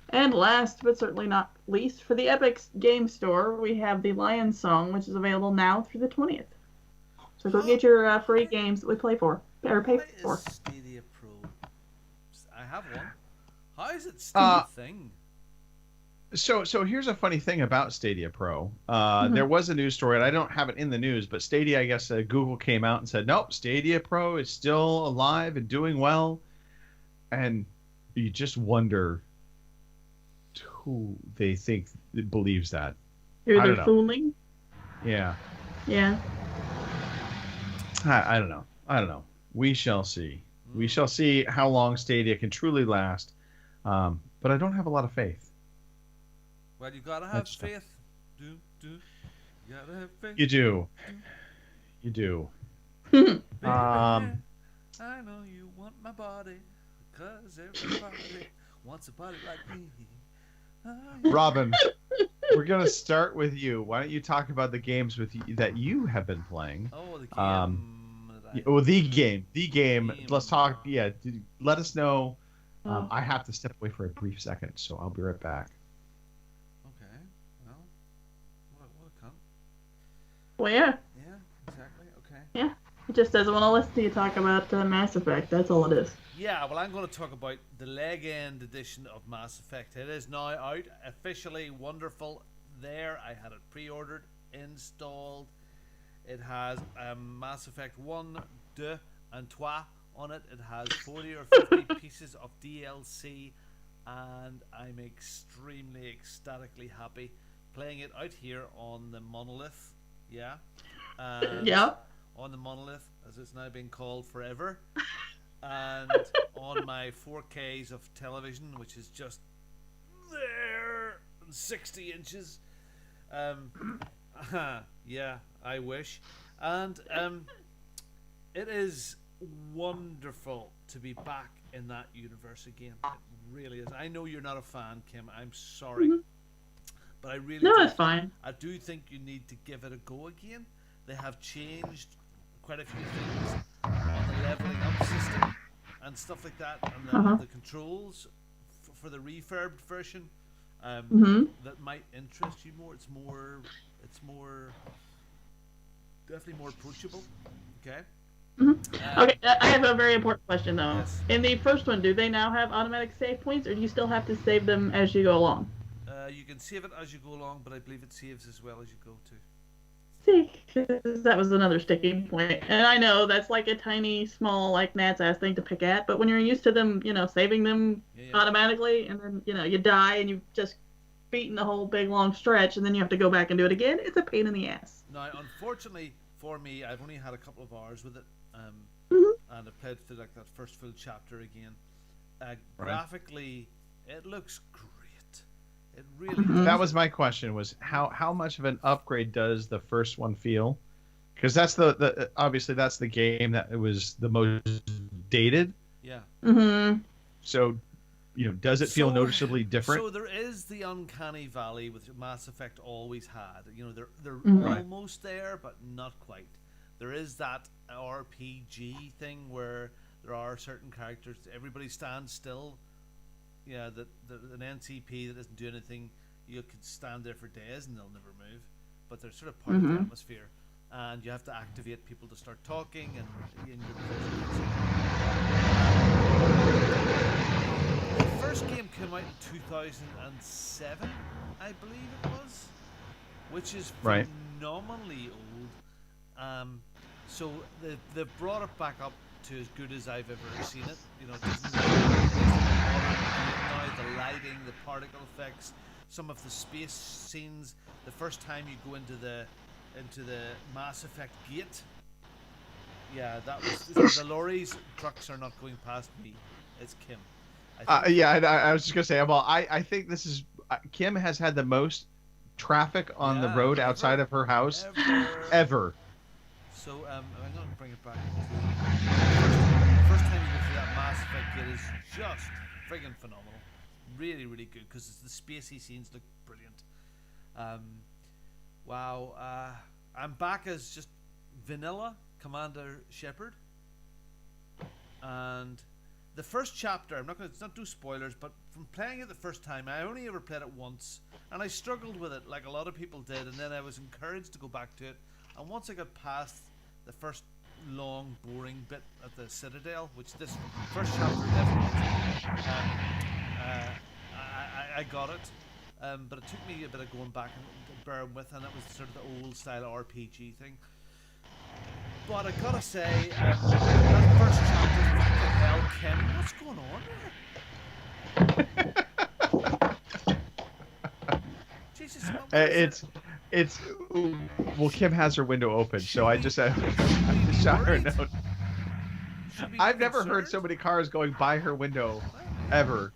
And last but certainly not least, for the Epic Game Store, we have the Lion Song, which is available now through the 20th. So go get your free games that we play for, or pay for. What is Stadia Pro? I have one. How is it still a thing? So here's a funny thing about Stadia Pro. There was a news story, and I don't have it in the news, but Stadia, I guess Google came out and said, nope, Stadia Pro is still alive and doing well. And you just wonder who they think believes that. Who I they're don't know. fooling? Yeah. Yeah. I don't know. We shall see. We shall see how long Stadia can truly last. But I don't have a lot of faith. Well, you gotta have faith. You gotta have faith. You do. You do. Baby, I know you want my body, 'cause everybody wants a body like me. Robin, we're going to start with you. Why don't you talk about the games that you have been playing? Oh, the game. The game. Let's talk. Yeah, let us know. I have to step away for a brief second, so I'll be right back. Okay. Well, what a cunt. Well, yeah. Yeah, exactly. Okay. Yeah. He just doesn't want to listen to you talk about Mass Effect. That's all it is. Yeah, well, I'm going to talk about the leg end edition of Mass Effect. It is now out, officially wonderful. There, I had it pre-ordered, installed. It has Mass Effect 1, 2, and 3 on it. It has 40 or 50 pieces of DLC, and I'm extremely ecstatically happy playing it out here on the Monolith. Yeah. Yeah. On the Monolith, as it's now been called forever. And on my 4Ks of television, which is just there, 60 inches. Yeah, I wish. And it is wonderful to be back in that universe again. It really is. I know you're not a fan, Kim. I'm sorry. But I really No, it's fine. I do think you need to give it a go again. They have changed quite a few things on the leveling up system and stuff like that, and the controls for the refurbed version that might interest you more. It's more definitely more approachable. Okay. Okay, I have a very important question though. Yes. In the first one, do they now have automatic save points, or do you still have to save them as you go along? You can save it as you go along, but I believe it saves as well as you go too. See, 'cause that was another sticking point. And I know that's like a tiny, small, like gnat's ass thing to pick at, but when you're used to them, saving them automatically, and then, you die and you've just beaten the whole big long stretch, and then you have to go back and do it again, it's a pain in the ass. Now, unfortunately for me, I've only had a couple of hours with it, and I played through like that first full chapter again. Graphically, it looks great. It really does. That was my question: was how much of an upgrade does the first one feel? Because that's the obviously that's the game that was the most dated. Yeah. So, does it feel noticeably different? So there is the uncanny valley which Mass Effect always had. They're almost there, but not quite. There is that RPG thing where there are certain characters, everybody stands still. Yeah, an NCP that doesn't do anything, you could stand there for days and they'll never move. But they're sort of part of the atmosphere. And you have to activate people to start talking, and the first game came out in 2007, I believe it was, which is phenomenally old. So they've brought it back up to as good as I've ever seen it. The lighting, the particle effects, some of the space scenes. The first time you go into the Mass Effect gate, the lorries, trucks are not going past me. It's Kim. I was just gonna say, well, I think this is Kim has had the most traffic on the road outside of her house ever. So I'm going to bring it back. The first time you go through that Mass Effect gate is just friggin' phenomenal. Really, really good, because the spacey scenes look brilliant. Wow. I'm back as just vanilla Commander Shepard. And the first chapter, it's not do spoilers, but from playing it the first time, I only ever played it once, and I struggled with it like a lot of people did, and then I was encouraged to go back to it. And once I got past the first long, boring bit at the Citadel, which this first chapter definitely I got it, but it took me a bit of going back and bearing with, and it was sort of the old style RPG thing. But I gotta say, that first chapter, fucking hell, Kim, what's going on here? Jesus, it's well, Kim has her window open, so I just shot her a note. I've never heard so many cars going by her window, ever.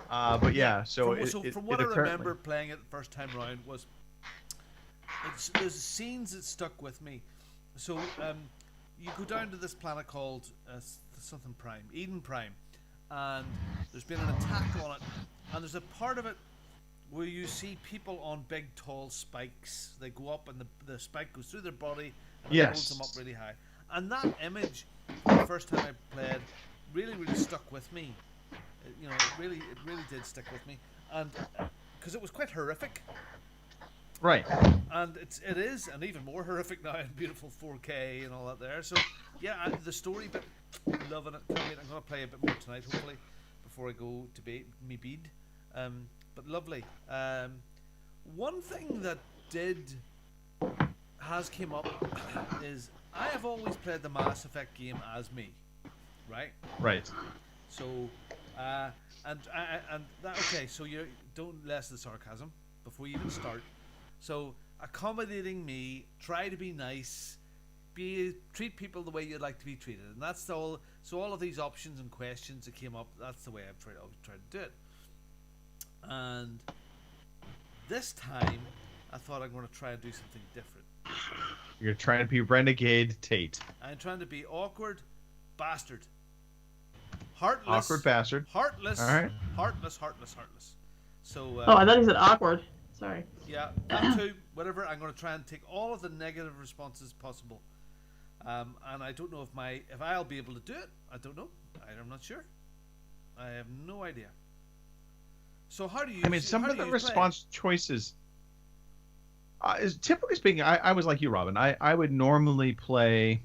But yeah, so from what I remember playing it the first time round was, there's scenes that stuck with me. So you go down to this planet called something Prime, Eden Prime, and there's been an attack on it, and there's a part of it where you see people on big tall spikes. They go up and the spike goes through their body and holds them up really high. And that image, the first time I played, really stuck with me. You know, it really did stick with me, and because it was quite horrific. Right. And it is, and even more horrific now in beautiful 4K and all that there. So yeah, the story bit, loving it. Can't wait. I'm gonna play a bit more tonight, hopefully, before I go to me bed. But lovely. One thing that has came up is I have always played the Mass Effect game as me, right? Right. So, and that, okay. So you don't lessen the sarcasm before you even start. So accommodating me, try to be nice, treat people the way you'd like to be treated, and that's all. So all of these options and questions that came up, that's the way I've tried to do it. And this time, I thought I'm going to try and do something different. You're trying to be Renegade Tate. I'm trying to be awkward bastard. Heartless. Awkward bastard. Heartless. All right. Heartless. So. I thought he said awkward. Sorry. Yeah, that too. Whatever. I'm going to try and take all of the negative responses possible. And I don't know if I'll be able to do it. I don't know. I'm not sure. I have no idea. So how do you? I mean, some of the response choices. Is typically speaking, I was like you, Robin. I would normally play,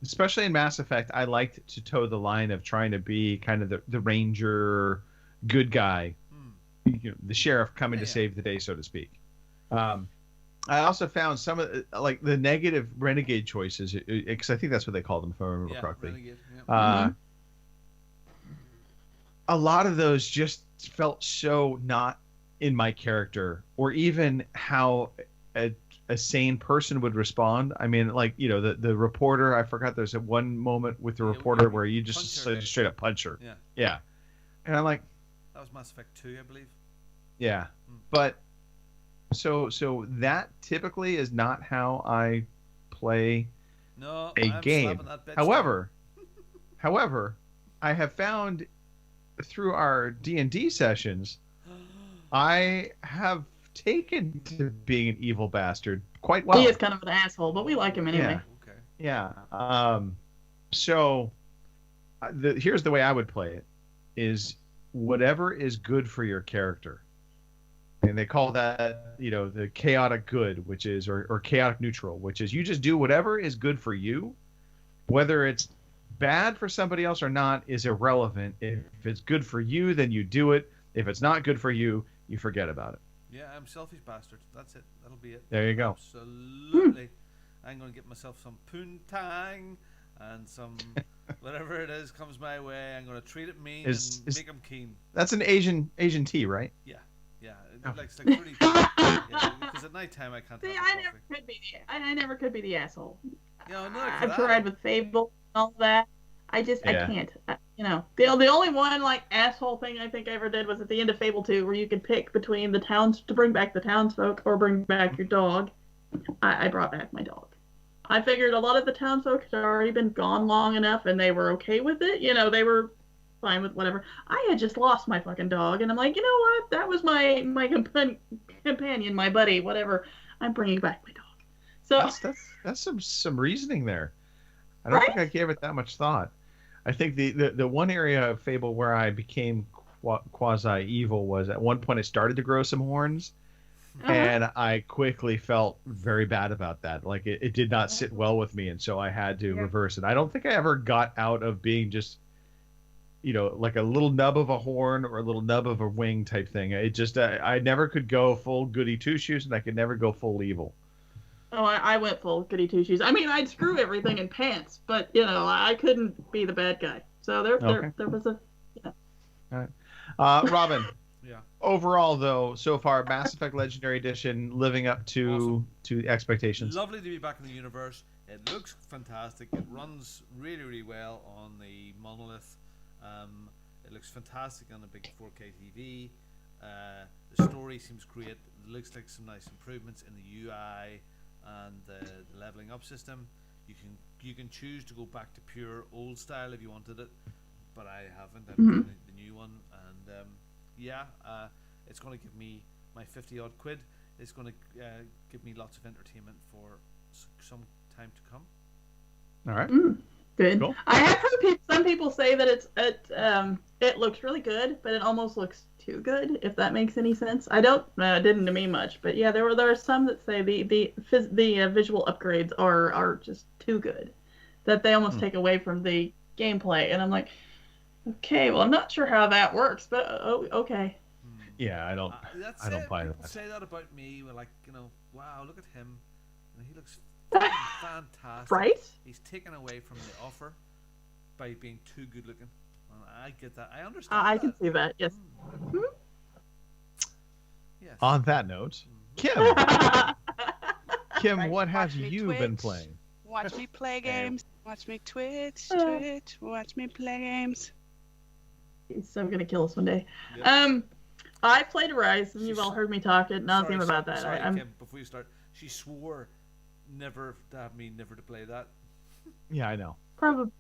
especially in Mass Effect. I liked to toe the line of trying to be kind of the ranger, good guy, the sheriff coming to save the day, so to speak. I also found some of like the negative renegade choices, because I think that's what they call them, if I remember correctly. Renegade, yeah. A lot of those just felt so not in my character, or even how a sane person would respond. I mean, like, you know, the reporter, I forgot there's one moment with the reporter where you just straight up punch her. Yeah. And I'm like, that was Mass Effect 2, I believe. Yeah. But so that typically is not how I play a game. However, I have found through our D&D sessions, I have taken to being an evil bastard quite well. He is kind of an asshole, but we like him anyway. Yeah. So here's the way I would play it: is whatever is good for your character, and they call that, you know, the chaotic good, which is or chaotic neutral, which is you just do whatever is good for you, whether it's bad for somebody else or not is irrelevant. If it's good for you, then you do it. If it's not good for you, you forget about it. Yeah, I'm selfish bastard. That's it. That'll be it. There you go. Absolutely. I'm going to get myself some poontang and some whatever it is comes my way. I'm going to treat it mean and make them keen. That's an Asian tea, right? Yeah. It's like pretty. Because at night time I can't. See, I never could be the asshole. Yeah, no, I've tried with Fable and all that. I can't. You know, the only one like asshole thing I think I ever did was at the end of Fable 2, where you could pick between the towns to bring back the townsfolk or bring back your dog. I brought back my dog. I figured a lot of the townsfolk had already been gone long enough, and they were okay with it. You know, they were fine with whatever. I had just lost my fucking dog, and I'm like, you know what? That was my companion, my buddy, whatever. I'm bringing back my dog. So that's some reasoning there. I don't think I gave it that much thought. I think the one area of Fable where I became quasi-evil was at one point I started to grow some horns, and I quickly felt very bad about that. Like it did not sit well with me, and so I had to reverse it. I don't think I ever got out of being just, you know, like a little nub of a horn or a little nub of a wing type thing. It just I never could go full goody two shoes, and I could never go full evil. Oh, I went full goody two shoes. I mean, I'd screw everything in pants, but you know, I couldn't be the bad guy. So there was a. All right. Robin, Yeah. Overall, though, so far, Mass Effect Legendary Edition living up to Awesome. to expectations. Lovely to be back in the universe. It looks fantastic. It runs really, really well on the Monolith. It looks fantastic on a big 4K TV. The story seems great. It looks like some nice improvements in the UI and the leveling up system. You can choose to go back to pure old style if you wanted it, but I haven't. I've done the new one, and it's going to give me my 50 odd quid. It's going to give me lots of entertainment for some time to come. All right. Good. Cool. I have heard some people say that it looks really good, but it almost looks too good. If that makes any sense, I don't. It didn't to me much, but yeah, there are some that say the visual upgrades are just too good, that they almost take away from the gameplay, and I'm like, okay, well, I'm not sure how that works, but okay. Yeah, I don't buy People that. say that about me. We're like, wow, look at him. He looks fantastic. Right? He's taken away from the offer by being too good looking. I get that. I understand. I can see that. Yes. Yes. On that note, Kim, what have Watch me you Twitch. been playing? Watch me play games. Watch me Twitch. Watch me play games. He's so gonna kill us one day. Yep. I played Rise, and you've all heard me talk at nauseam Sorry, about that. Sorry, I'm Kim, before you start, she swore never to play that. Yeah, I know. probably.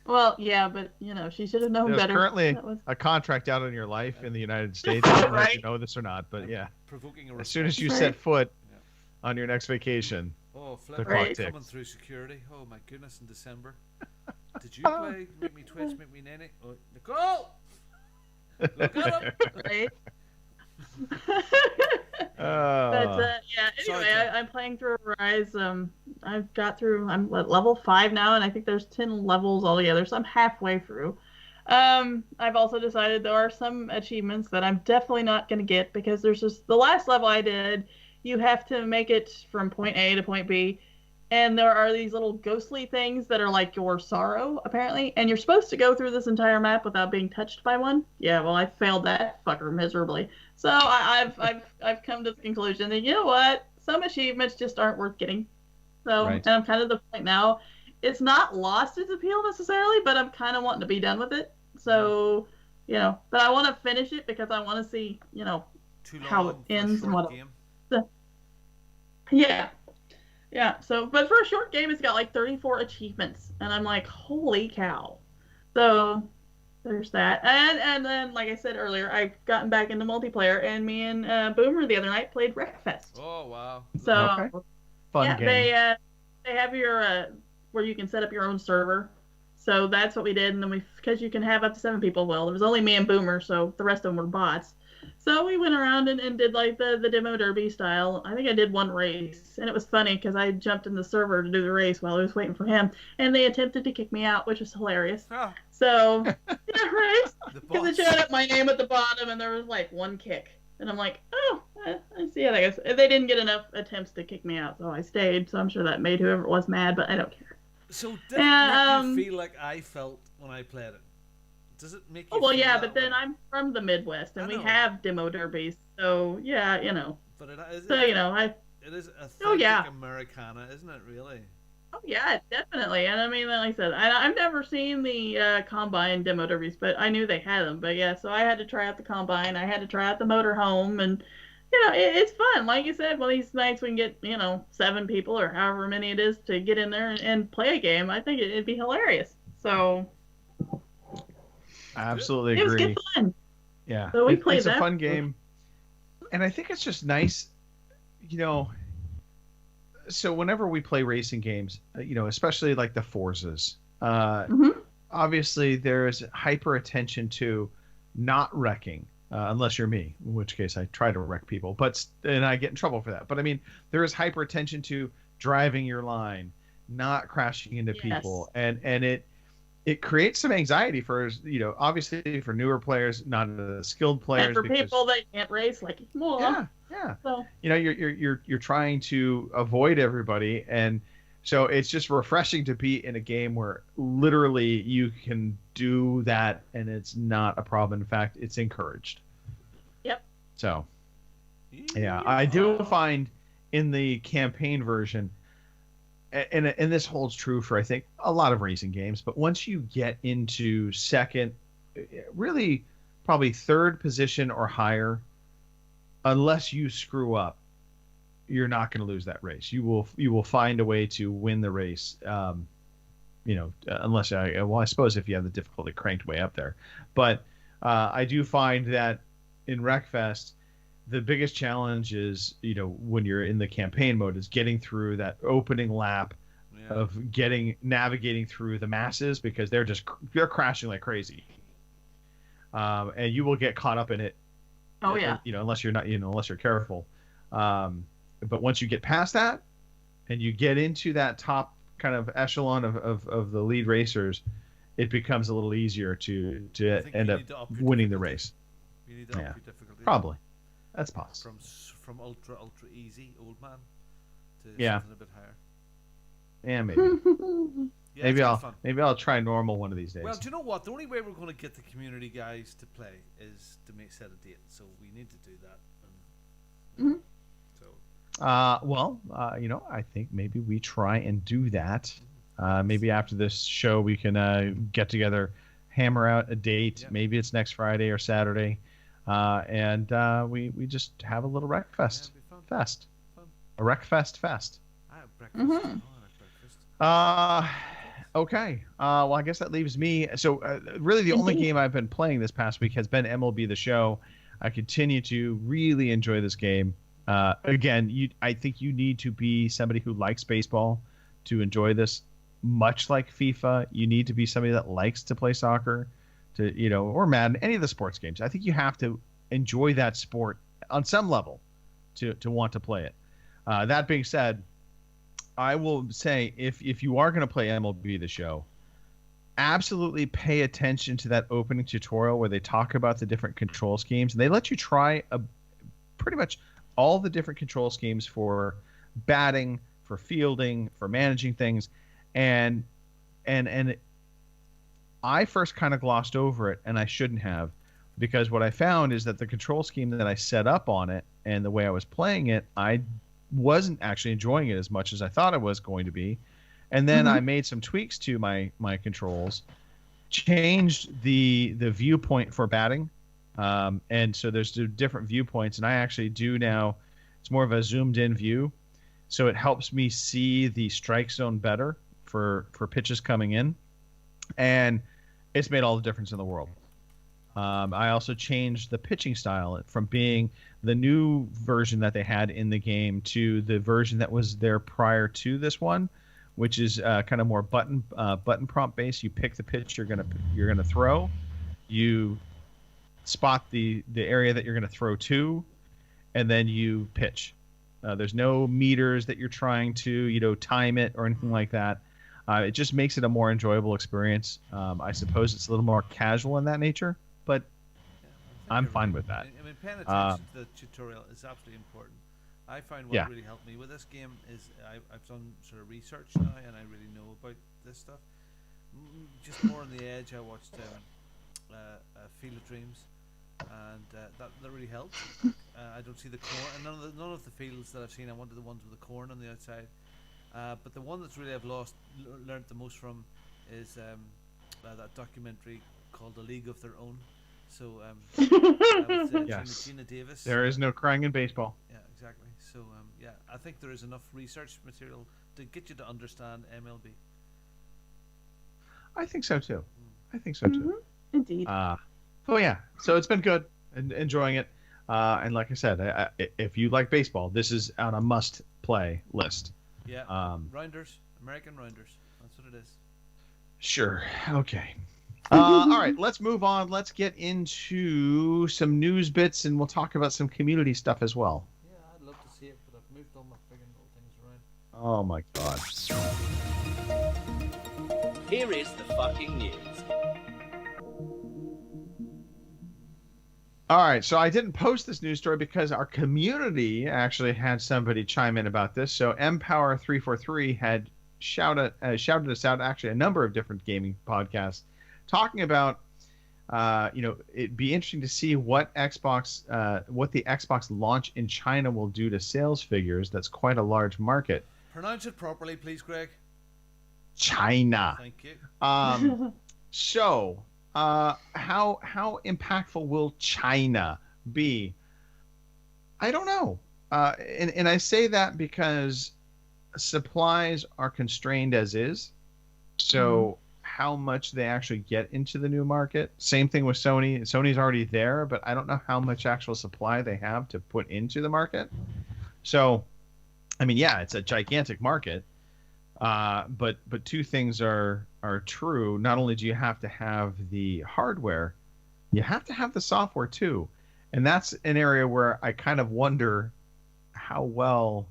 Well, yeah, but she should have known There's better. currently That was- a contract out on your life in the United States. I don't know if you Right. know this or not, but yeah. Provoking a As soon as you Right. set foot Yeah. on your next vacation, Oh, the flip clock Right. ticks. coming through security. Oh my goodness, in December. Did you play Make Me Twitch, Make Me Nanny? Oh, Nicole! Look at him! right? Oh. But yeah. Sorry, Anyway, Kim. I'm playing through Rise. I've got through. I'm level 5 now, and I think there's 10 levels altogether, so I'm halfway through. I've also decided there are some achievements that I'm definitely not going to get, because there's just the last level I did. You have to make it from point A to point B, and there are these little ghostly things that are like your sorrow, apparently, and you're supposed to go through this entire map without being touched by one. Yeah, well, I failed that fucker miserably. So I've come to the conclusion that, you know what, some achievements just aren't worth getting. So Right. And I'm kind of the point now. It's not lost its appeal necessarily, but I'm kind of wanting to be done with it. So, but I want to finish it because I want to see, Too How long it for a ends and short what- game. yeah. Yeah, so, but for a short game, it's got like 34 achievements, and I'm like, holy cow. So, there's that. And then, like I said earlier, I've gotten back into multiplayer, and me and Boomer the other night played Wreckfest. Oh, wow. So, Okay. Fun yeah, game. they have your, where you can set up your own server. So that's what we did, and then because you can have up to 7 people, well, there was only me and Boomer, so the rest of them were bots. So we went around and did like the demo derby style. I think I did one race, and it was funny because I jumped in the server to do the race while I was waiting for him, and they attempted to kick me out, which was hilarious. Ah, So, yeah, right? the Because it boss. showed up my name at the bottom, and there was like one kick. And I'm like, oh, I see how that goes. They didn't get enough attempts to kick me out, so I stayed. So I'm sure that made whoever it was mad, but I don't care. So did Yeah, it make you feel like I felt when I played it? Does it make you Oh, well, feel yeah, that but then way? I'm from the Midwest, and I we know. have demo derbies. So, yeah, But it is, So, it is authentic Oh, yeah. Americana, isn't it, really? Oh, yeah, definitely. And I mean, like I said, I've never seen the Combine demo derbies, but I knew they had them. But yeah, so I had to try out the Combine. I had to try out the Motorhome, and, it's fun. Like you said, one of these nights we can get, 7 people or however many it is to get in there and play a game. I think it'd be hilarious. So I absolutely it was agree. good fun. Yeah, So we played it's a that. fun game, and I think it's just nice, So whenever we play racing games, especially like the Forzas, Mhm. obviously there is hyper attention to not wrecking, unless you're me, in which case I try to wreck people, and I get in trouble for that. But I mean, there is hyper attention to driving your line, not crashing into Yes. people, and it creates some anxiety for obviously for newer players, not the skilled players. And for because- people that can't race, like, well, yeah. so You're trying to avoid everybody, and so it's just refreshing to be in a game where literally you can do that and it's not a problem. In fact, it's encouraged. So, yeah, I do find in the campaign version, and this holds true for, I think, a lot of racing games, but once you get into second, really probably third position or higher, unless you screw up, you're not going to lose that race. You will find a way to win the race. Unless I suppose if you have the difficulty cranked way up there, but I do find that in Wreckfest, the biggest challenge is, when you're in the campaign mode, is getting through that opening lap of navigating through the masses, because they're crashing like crazy. And you will get caught up in it. Oh yeah. Unless you're careful. But once you get past that and you get into that top kind of echelon of the lead racers, it becomes a little easier to end up winning the race. You need to up your difficulty. Probably. That's possible. From ultra easy old man to something a bit higher. Yeah, maybe. Maybe I'll try normal one of these days. Well, do you know what? The only way we're going to get the community guys to play is to set a date. So we need to do that. I think maybe we try and do that. Maybe after this show, we can get together, hammer out a date. Yep. Maybe it's next Friday or Saturday, and we just have a little Wreckfest fest, a Wreckfest fest. I have breakfast. Breakfast. Okay. Well, I guess that leaves me. So, really, the only game I've been playing this past week has been MLB The Show. I continue to really enjoy this game. Again, I think you need to be somebody who likes baseball to enjoy this. Much like FIFA, you need to be somebody that likes to play soccer, or Madden, any of the sports games. I think you have to enjoy that sport on some level to want to play it. That being said, I will say if you are going to play MLB The Show, absolutely pay attention to that opening tutorial where they talk about the different control schemes, and they let you try pretty much all the different control schemes for batting, for fielding, for managing things, and I first kind of glossed over it, and I shouldn't have, because what I found is that the control scheme that I set up on it and the way I was playing it, I wasn't actually enjoying it as much as I thought I was going to be. And then I made some tweaks to my controls, changed the viewpoint for batting. And so there's different viewpoints, and I actually do now, it's more of a zoomed in view. So it helps me see the strike zone better for pitches coming in. And it's made all the difference in the world. I also changed the pitching style from being the new version that they had in the game to the version that was there prior to this one, which is kind of more button prompt based. You pick the pitch you're gonna throw, you spot the area that you're gonna throw to, and then you pitch. There's no meters that you're trying to time it or anything like that. It just makes it a more enjoyable experience. I suppose it's a little more casual in that nature, but I'm fine with that. I mean, paying attention to the tutorial is absolutely important. I find what really helped me with this game is I've done sort of research now, and I really know about this stuff. Just more on the edge, I watched Field of Dreams, and that really helped. I don't see the corn, and none of the fields that I've seen, I wanted the ones with the corn on the outside. But the one that's really I've learned the most from is that documentary called A League of Their Own. So yes. Gina Davis. There is no crying in baseball. Yeah, exactly. So I think there is enough research material to get you to understand MLB. I think so too. Indeed. So it's been good and enjoying it. And like I said, if you like baseball, this is on a must-play list. Yeah. Rounders, American Rounders. That's what it is. Sure. Okay. All right. Let's move on. Let's get into some news bits, and we'll talk about some community stuff as well. Yeah, I'd love to see it, but I've moved all my friggin' little things around. Oh my god. Here is the fucking news. All right, so I didn't post this news story because our community actually had somebody chime in about this. So mpower343 had shouted us out, actually a number of different gaming podcasts, talking about it'd be interesting to see what the Xbox launch in China will do to sales figures. That's quite a large market. Pronounce it properly, please, Greg. China. Thank you. So, how impactful will China be? I don't know. And I say that because supplies are constrained as is. So how much they actually get into the new market. Same thing with Sony. Sony's already there, but I don't know how much actual supply they have to put into the market. So, I mean, yeah, it's a gigantic market. But two things are true. Not only do you have to have the hardware, you have to have the software too. And that's an area where I kind of wonder how well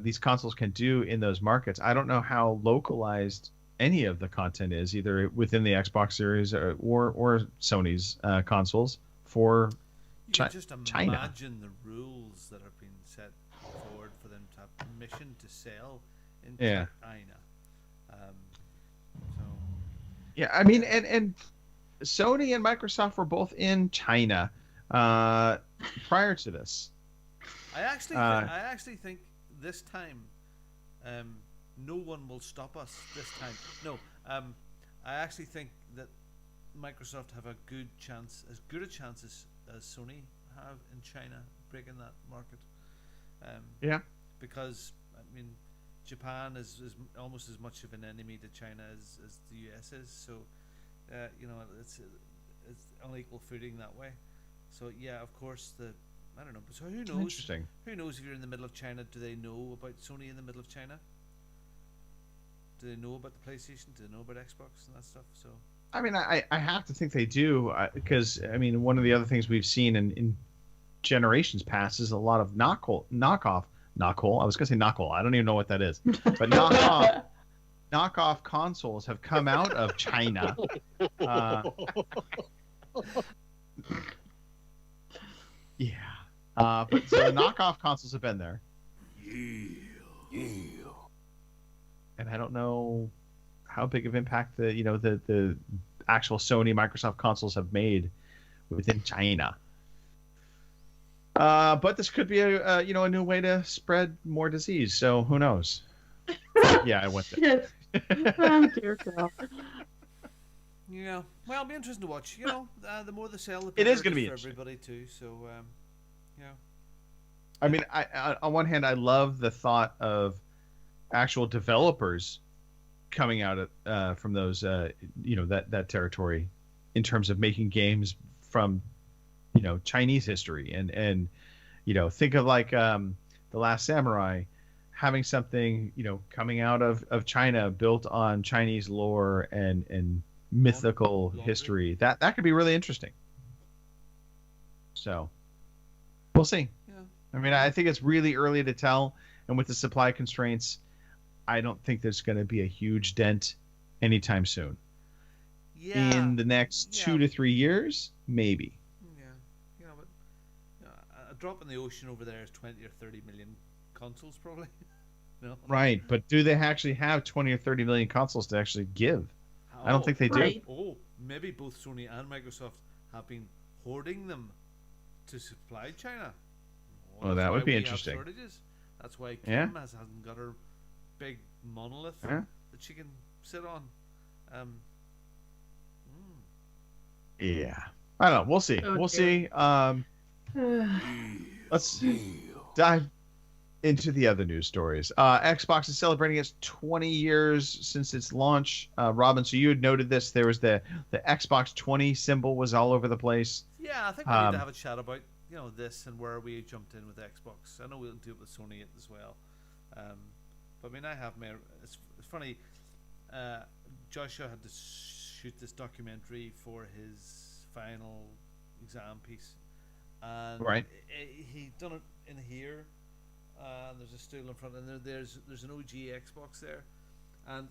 these consoles can do in those markets. I don't know how localized any of the content is, either within the Xbox Series or Sony's consoles for China. Just imagine the rules that have been set forward for them to have permission to sell in China. Yeah, I mean, and Sony and Microsoft were both in China prior to this. I actually think this time, no one will stop us this time. No, I actually think that Microsoft have a good chance, as good a chance as Sony have in China breaking that market. Yeah. Because I mean, Japan is almost as much of an enemy to China as the US is. So, it's on equal footing that way. So yeah, of course I don't know. So who knows? Interesting. Who knows if you're in the middle of China? Do they know about Sony in the middle of China? Do they know about the PlayStation? Do they know about Xbox and that stuff? So I mean, I have to think they do, because I mean, one of the other things we've seen in generations past is a lot of knockoff. I was gonna say knockoff. I don't even know what that is, but knockoff consoles have come out of China. Yeah. But so the knockoff consoles have been there. Yeah. And I don't know how big of impact the actual Sony Microsoft consoles have made within China. But this could be a new way to spread more disease. So who knows? Yeah, I went there. Oh, dear God. yeah, well, it'll be interesting to watch. The more they sell, the It better is gonna be for interesting. everybody too. So yeah. I mean, I on one hand, I love the thought of actual developers coming out from those, that territory, in terms of making games from, Chinese history, and think of like The Last Samurai, having something coming out of China, built on Chinese lore and mythical history. That could be really interesting. So we'll see. Yeah. I mean, I think it's really early to tell, and with the supply constraints, I don't think there's going to be a huge dent anytime soon. Yeah. In the next 2 to 3 years, maybe. Yeah. But a drop in the ocean over there is 20 or 30 million consoles, probably. No. Right, but do they actually have 20 or 30 million consoles to actually give? I don't think they do. Right. Oh, maybe both Sony and Microsoft have been hoarding them to supply China. Oh, that that's would why be we have interesting. shortages. That's why Kim hasn't got her big monolith that she can sit on. Yeah, I don't know. We'll see. Oh, We'll dear. see. Let's dive into the other news stories. Xbox is celebrating its 20 years since its launch. Robin, so you had noted this. There was the Xbox 20 symbol was all over the place. Yeah, I think we need to have a chat about this and where we jumped in with Xbox. I know we'll do it with Sony as well. But I mean, I have my. It's funny. Joshua had to shoot this documentary for his final exam piece, and he done it in here. There's a stool in front, and there's an OG Xbox there, and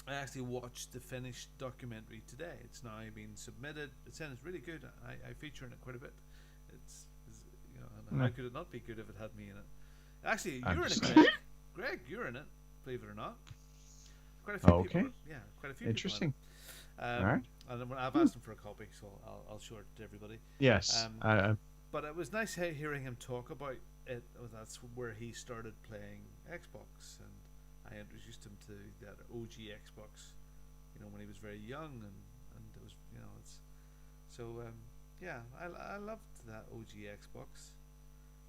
I actually watched the finished documentary today. It's now been submitted. It's really good. I feature in it quite a bit. It's how could it not be good if it had me in it? Actually, you're in it, Greg. Greg, you're in it. Believe it or not. Quite a few people. Yeah, quite a few. Interesting. All right. And then I've asked him for a copy, so I'll show it to everybody. Yes. But it was nice hearing him talk about it. That's where he started playing Xbox, and I introduced him to that OG Xbox, when he was very young, and it was, it's so yeah, I loved that OG Xbox.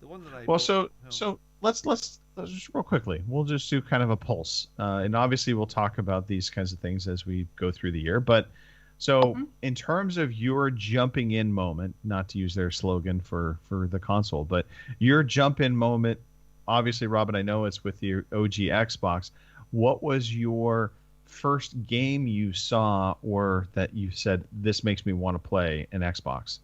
The one that I so let's just real quickly. We'll just do kind of a pulse, and obviously we'll talk about these kinds of things as we go through the year. But so in terms of your jumping in moment, not to use their slogan for the console, but your jump in moment, obviously, Robin, I know it's with the OG Xbox. What was your first game you saw, or that you said, this makes me want to play an Xbox?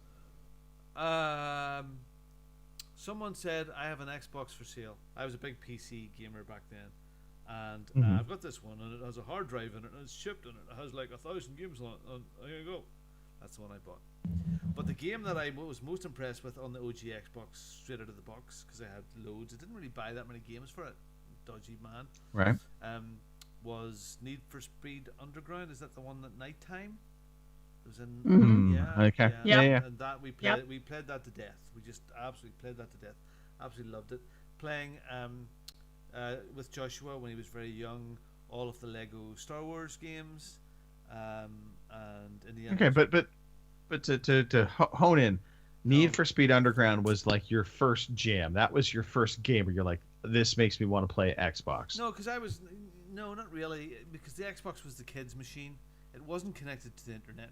Someone said, I have an Xbox for sale. I was a big PC gamer back then. And I've got this one, and it has a hard drive in it, and it's chipped in it. It has like 1,000 games on it, and there you go. That's the one I bought. But the game that I was most impressed with on the OG Xbox, straight out of the box, because I had loads, I didn't really buy that many games for it. Dodgy man. Right. Was Need for Speed Underground. Is that the one at nighttime? It was in okay. Yeah. And that we played that to death. We just absolutely played that to death. Absolutely loved it. Playing with Joshua when he was very young, all of the Lego Star Wars games, and in the end. Okay, but to hone in, Need for Speed Underground was like your first jam. That was your first game where you're like, this makes me want to play Xbox. No, because not really, because the Xbox was the kids' machine. It wasn't connected to the internet.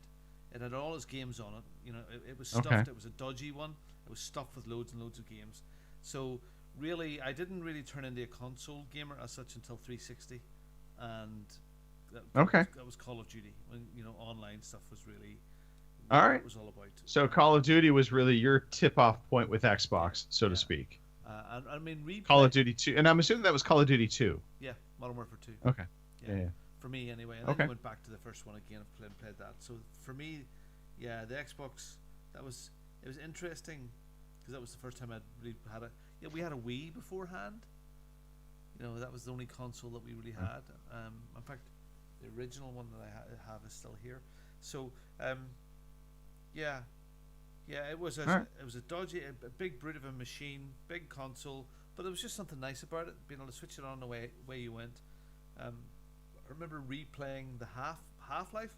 It had all its games on it. It was stuffed. Okay. It was a dodgy one. It was stuffed with loads and loads of games. So really, I didn't really turn into a console gamer as such until 360, and that was Call of Duty. When online stuff was really all right. It was all about. So Call of Duty was really your tip-off point with Xbox, so to speak. And I mean, Call of Duty 2, and I'm assuming that was Call of Duty 2. Yeah, Modern Warfare 2. Okay. Yeah. For me, anyway. And then I went back to the first one again and played that. So for me, yeah, the Xbox, it was interesting because that was the first time I'd really had a. Yeah, we had a Wii beforehand. That was the only console that we really had. In fact, the original one that I have is still here. So, yeah, it was a dodgy, a big brute of a machine, big console, but there was just something nice about it, being able to switch it on the way you went. I remember replaying the Half-Life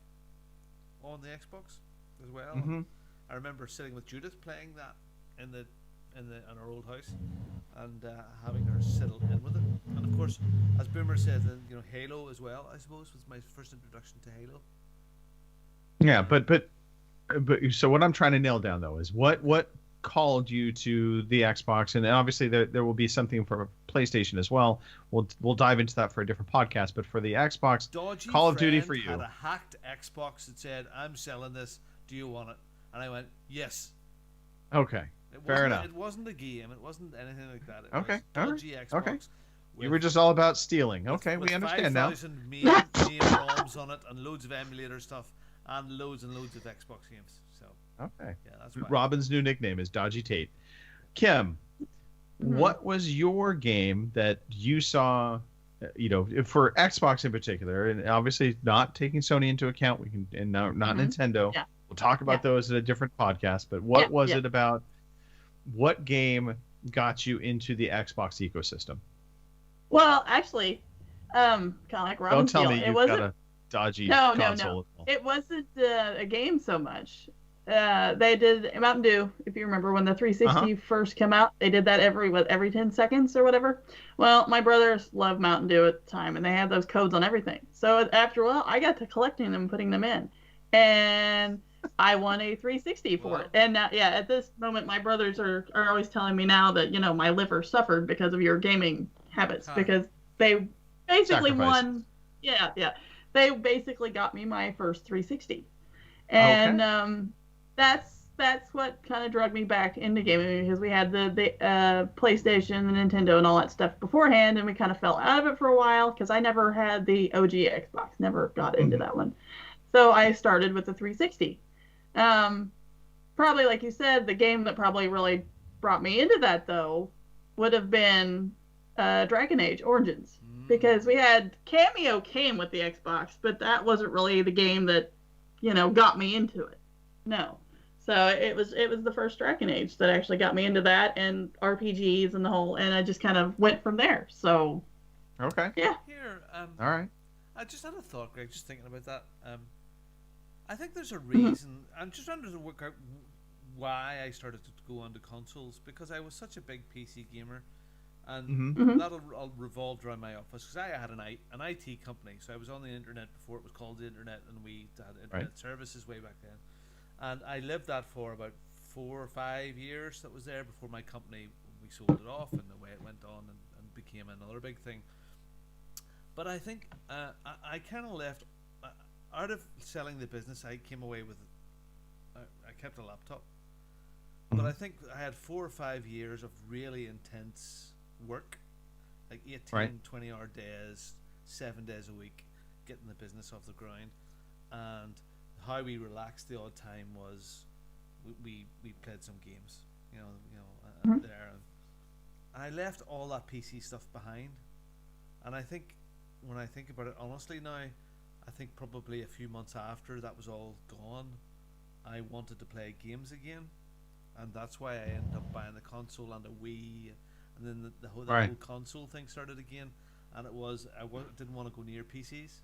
on the Xbox as well. Mm-hmm. I remember sitting with Judith playing that in our old house, and having her settled in with it. And of course, as Boomer said, Halo as well, I suppose, was my first introduction to Halo. Yeah, but so what I'm trying to nail down though is what called you to the Xbox, and obviously there will be something for PlayStation as well. We'll dive into that for a different podcast, but for the Xbox, Dodgy Call of Duty for you. Had a hacked Xbox that said, "I'm selling this. Do you want it?" And I went, "Yes." Okay, fair enough. It wasn't a game. It wasn't anything like that. It Okay, was dodgy Xbox. Okay. You were just all about stealing. Okay, we understand now. 5,000 main ROMs on it, and loads of emulator stuff, and loads of Xbox games. So okay, yeah, that's why. Robin's new nickname is Dodgy Tate. Kim, what was your game that you saw? For Xbox in particular, and obviously not taking Sony into account, we can, and not Nintendo. Yeah. We'll talk about those in a different podcast. But what was it about? What game got you into the Xbox ecosystem? Well, actually, kind of like Robin's Don't tell deal. me you've got a dodgy console. No. It wasn't a game so much. They did Mountain Dew, if you remember when the 360 first came out. They did that every 10 seconds or whatever. Well, my brothers loved Mountain Dew at the time, and they had those codes on everything. So after a while, I got to collecting them and putting them in. And I won a 360 for it. And at this moment, my brothers are always telling me now that, my liver suffered because of your gaming habits, because they basically won. Yeah. They basically got me my first 360. And that's what kind of drug me back into gaming, because we had the PlayStation, the Nintendo, and all that stuff beforehand, and we kind of fell out of it for a while because I never had the OG Xbox, never got into that one. So I started with the 360. Probably, like you said, the game that probably really brought me into that, though, would have been Dragon Age Origins, because we had Cameo came with the Xbox, but that wasn't really the game that got me into it. No. So it was the first Dragon Age that actually got me into that and RPGs and and I just kind of went from there. So Okay. yeah. Here, All right. I just had a thought, Greg, just thinking about that. I think there's a reason. I'm just trying to work out why I started to go onto consoles, because I was such a big PC gamer, and that all revolved around my office, because I had an IT company, so I was on the internet before it was called the internet, and we had internet services way back then. And I lived that for about 4 or 5 years that was there before my company, we sold it off, and the way it went on and became another big thing. But I think I kind of left, out of selling the business, I came away with, I kept a laptop. But I think I had 4 or 5 years of really intense work, like 18, 20-hour days, 7 days a week, getting the business off the ground. And how we relaxed the odd time was we played some games, there. And I left all that PC stuff behind. And I think, when I think about it honestly now, I think probably a few months after that was all gone, I wanted to play games again. And that's why I ended up buying the console and a Wii, and then the whole console thing started again. And it was I didn't want to go near PCs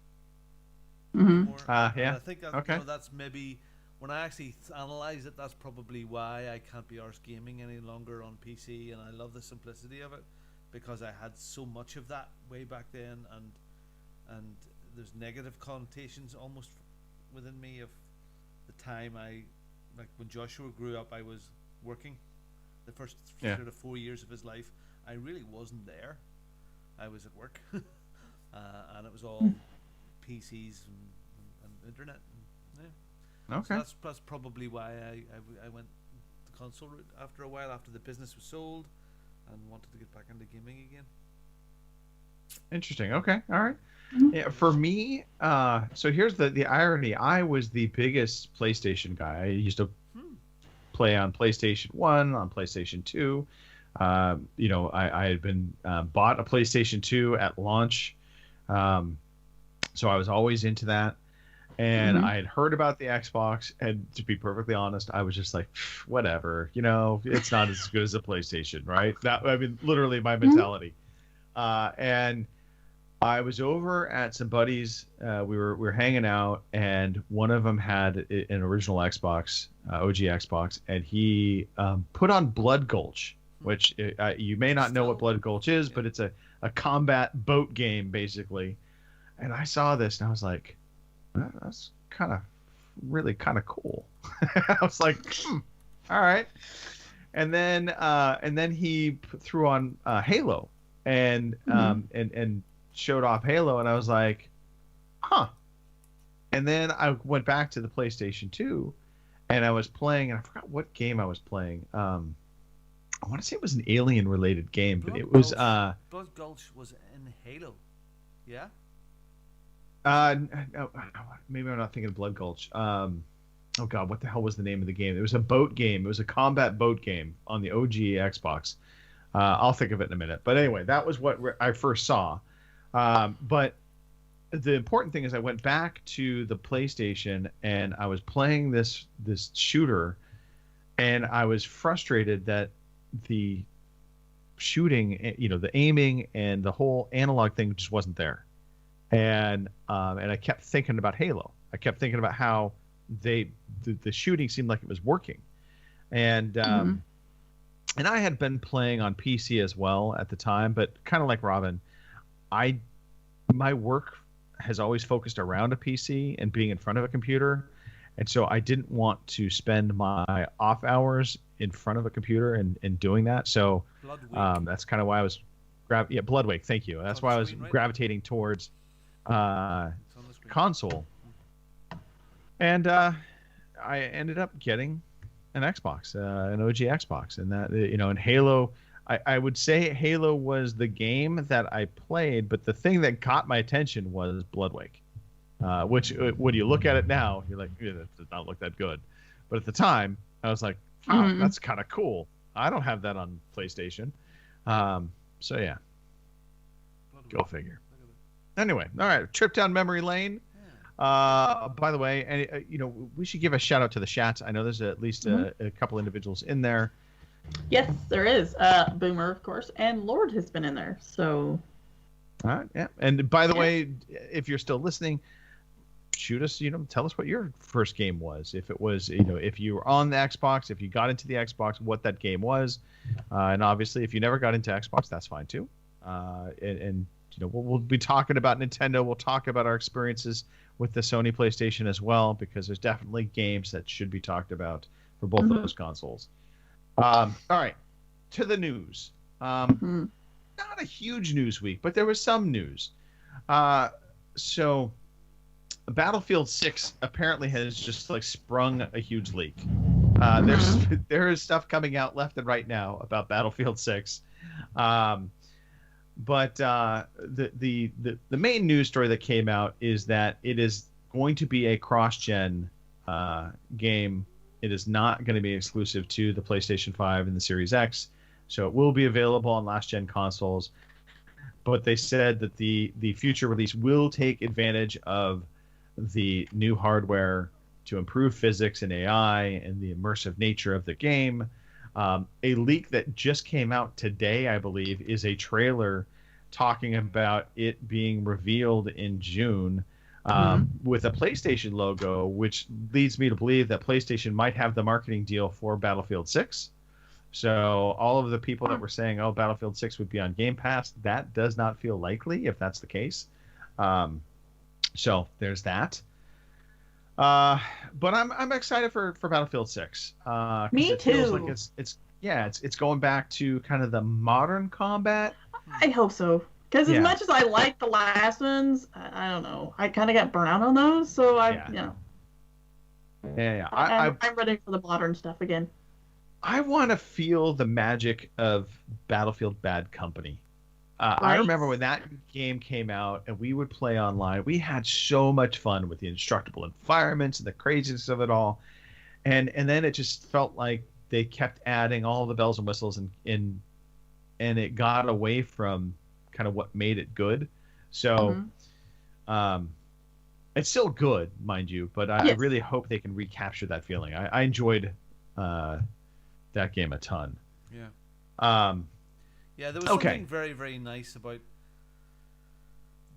anymore. Yeah. I think that's maybe, when I actually analyze it, that's probably why I can't be arsed gaming any longer on PC. And I love the simplicity of it, because I had so much of that way back then, and there's negative connotations almost within me of the time like when Joshua grew up, I was working the first sort of 4 years of his life. I really wasn't there. I was at work, and it was all PCs and internet. And, Okay. So that's probably why I went the console route after a while, after the business was sold, and wanted to get back into gaming again. Interesting. Okay. All right. Yeah, for me, so here's the irony. I was the biggest PlayStation guy. I used to play on PlayStation 1, on PlayStation 2. I had been bought a PlayStation 2 at launch. So I was always into that. And I had heard about the Xbox, and to be perfectly honest, I was just like, whatever, it's not as good as a PlayStation, right? Literally my mentality. And I was over at some buddies. We were hanging out, and one of them had an original Xbox, OG Xbox, and he put on Blood Gulch, which you may not know what Blood Gulch is, but it's a combat boat game, basically. And I saw this, and I was like, that's really kind of cool. I was like, all right. And then he threw on Halo, and showed off Halo, and I was like, huh. And then I went back to the PlayStation 2, and I was playing, and I forgot what game I was playing. I want to say it was an alien related game, but it was Blood Gulch was in Halo. Yeah? No, maybe I'm not thinking of Blood Gulch. Oh god, what the hell was the name of the game? It was a boat game. It was a combat boat game on the OG Xbox. I'll think of it in a minute. But anyway, that was what I first saw. But the important thing is I went back to the PlayStation, and I was playing this shooter, and I was frustrated that the shooting, the aiming and the whole analog thing just wasn't there. And I kept thinking about Halo. I kept thinking about how the shooting seemed like it was working. And and I had been playing on PC as well at the time, but kind of like Robin, my work has always focused around a PC and being in front of a computer, and so I didn't want to spend my off hours in front of a computer and doing that. So that's kind of why I was Bloodwake. Thank you. That's why I was gravitating towards console, and I ended up getting an Xbox, an OG Xbox, and that and Halo. I would say Halo was the game that I played, but the thing that caught my attention was Bloodwake, which when you look at it now, you're like, that does not look that good. But at the time, I was like, wow, that's kind of cool. I don't have that on PlayStation. So yeah, go figure. Anyway, all right, trip down memory lane. By the way, and we should give a shout out to the chat. I know there's at least a couple individuals in there. Yes, there is. Boomer, of course, and Lord has been in there. So. All right, yeah. And by the way, if you're still listening, shoot us. Tell us what your first game was. If it was, if you were on the Xbox, if you got into the Xbox, what that game was, and obviously, if you never got into Xbox, that's fine too. And we'll be talking about Nintendo. We'll talk about our experiences with the Sony PlayStation as well, because there's definitely games that should be talked about for both of those consoles. All right, to the news. Not a huge news week, but there was some news. So Battlefield 6 apparently has just sprung a huge leak. There is stuff coming out left and right now about Battlefield 6. But the main news story that came out is that it is going to be a cross-gen game. It is not going to be exclusive to the PlayStation 5 and the Series X, so it will be available on last-gen consoles. But they said that the future release will take advantage of the new hardware to improve physics and AI and the immersive nature of the game. A leak that just came out today, I believe, is a trailer talking about it being revealed in June with a PlayStation logo, which leads me to believe that PlayStation might have the marketing deal for Battlefield 6. So all of the people that were saying, oh, Battlefield 6 would be on Game Pass, that does not feel likely if that's the case. So there's that. But I'm excited for Battlefield 6. Me it too. Feels like it's going back to kind of the modern combat. I hope so. Because as much as I like the last ones, I don't know. I kind of got burnt out on those, so I'm ready for the modern stuff again. I want to feel the magic of Battlefield Bad Company. I remember when that game came out and we would play online. We had so much fun with the indestructible environments and the craziness of it all. And then it just felt like they kept adding all the bells and whistles and it got away from kind of what made it good. So it's still good, mind you, but I really hope they can recapture that feeling. I enjoyed that game a ton. Yeah. Yeah, there was something very, very nice about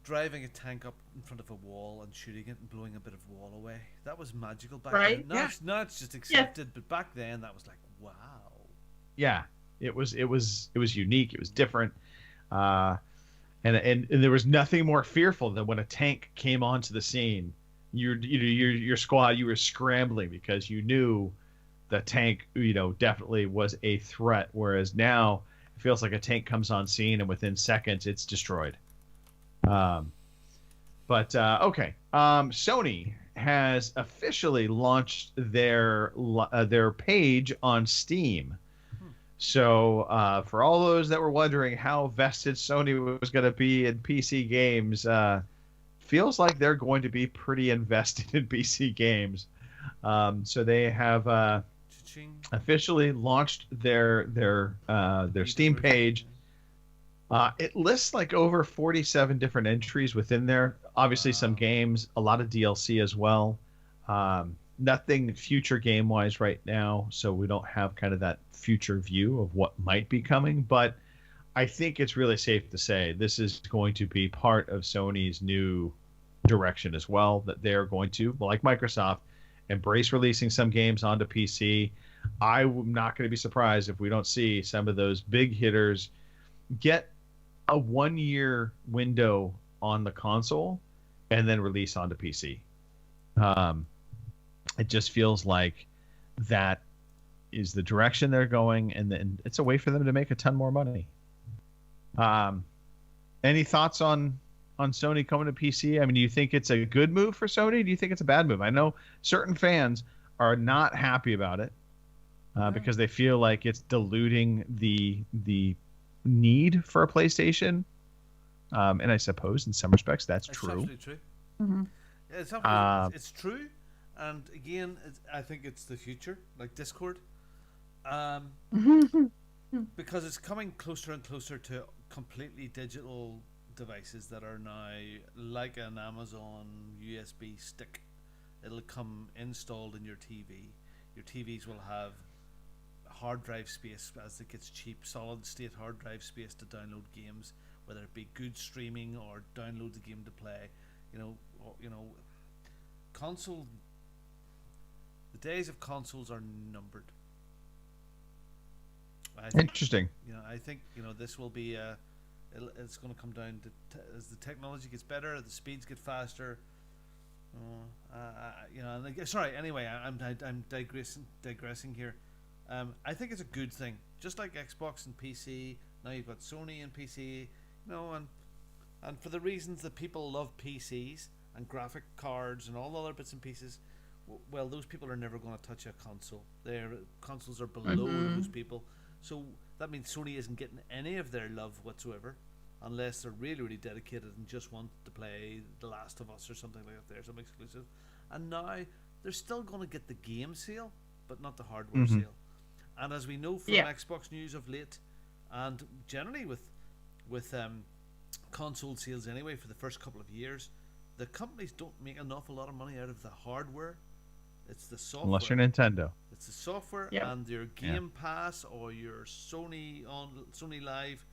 driving a tank up in front of a wall and shooting it and blowing a bit of wall away. That was magical back then. Now it's just accepted, but back then that was like, wow. Yeah, it was unique. It was different, and there was nothing more fearful than when a tank came onto the scene. Your squad, you were scrambling because you knew the tank, definitely was a threat. Whereas now, it feels like a tank comes on scene and within seconds it's destroyed. Sony has officially launched their page on Steam. So for all those that were wondering how vested Sony was going to be in PC games, feels like they're going to be pretty invested in PC games. So they have officially launched their Steam page. It lists over 47 different entries within there. Obviously, some games, a lot of DLC as well. Nothing future game-wise right now, so we don't have kind of that future view of what might be coming. But I think it's really safe to say this is going to be part of Sony's new direction as well, that they're going to, like Microsoft, embrace releasing some games onto PC. I'm not going to be surprised if we don't see some of those big hitters get a 1-year window on the console and then release onto PC. It just feels like that is the direction they're going, and then it's a way for them to make a ton more money. Any thoughts on Sony coming to PC? I mean, do you think it's a good move for Sony? Do you think it's a bad move? I know certain fans are not happy about it because they feel like it's diluting the need for a PlayStation. And I suppose in some respects that's true. Absolutely true. It's true. And again, I think it's the future, like Discord. Because it's coming closer and closer to completely digital devices that are now like an Amazon, USB stick. It'll come installed in your TV. Your TVs will have hard drive space as it gets cheap, solid state hard drive space to download games, whether it be good streaming or download the game to play. Console. The days of consoles are numbered. Interesting. I think this will be it's going to come down to as the technology gets better, the speeds get faster. Sorry. Anyway, I'm digressing here. I think it's a good thing. Just like Xbox and PC, now you've got Sony and PC. And for the reasons that people love PCs and graphic cards and all the other bits and pieces, well, those people are never going to touch a console. Their consoles are below those people. So that means Sony isn't getting any of their love whatsoever, unless they're really, really dedicated and just want to play The Last of Us or something like that. There's some exclusive. And now they're still going to get the game sale, but not the hardware sale. And as we know from Xbox news of late, and generally with console sales anyway for the first couple of years, the companies don't make an awful lot of money out of the hardware. It's the software. Unless you're Nintendo. It's the software and your Game Pass or your Sony Live.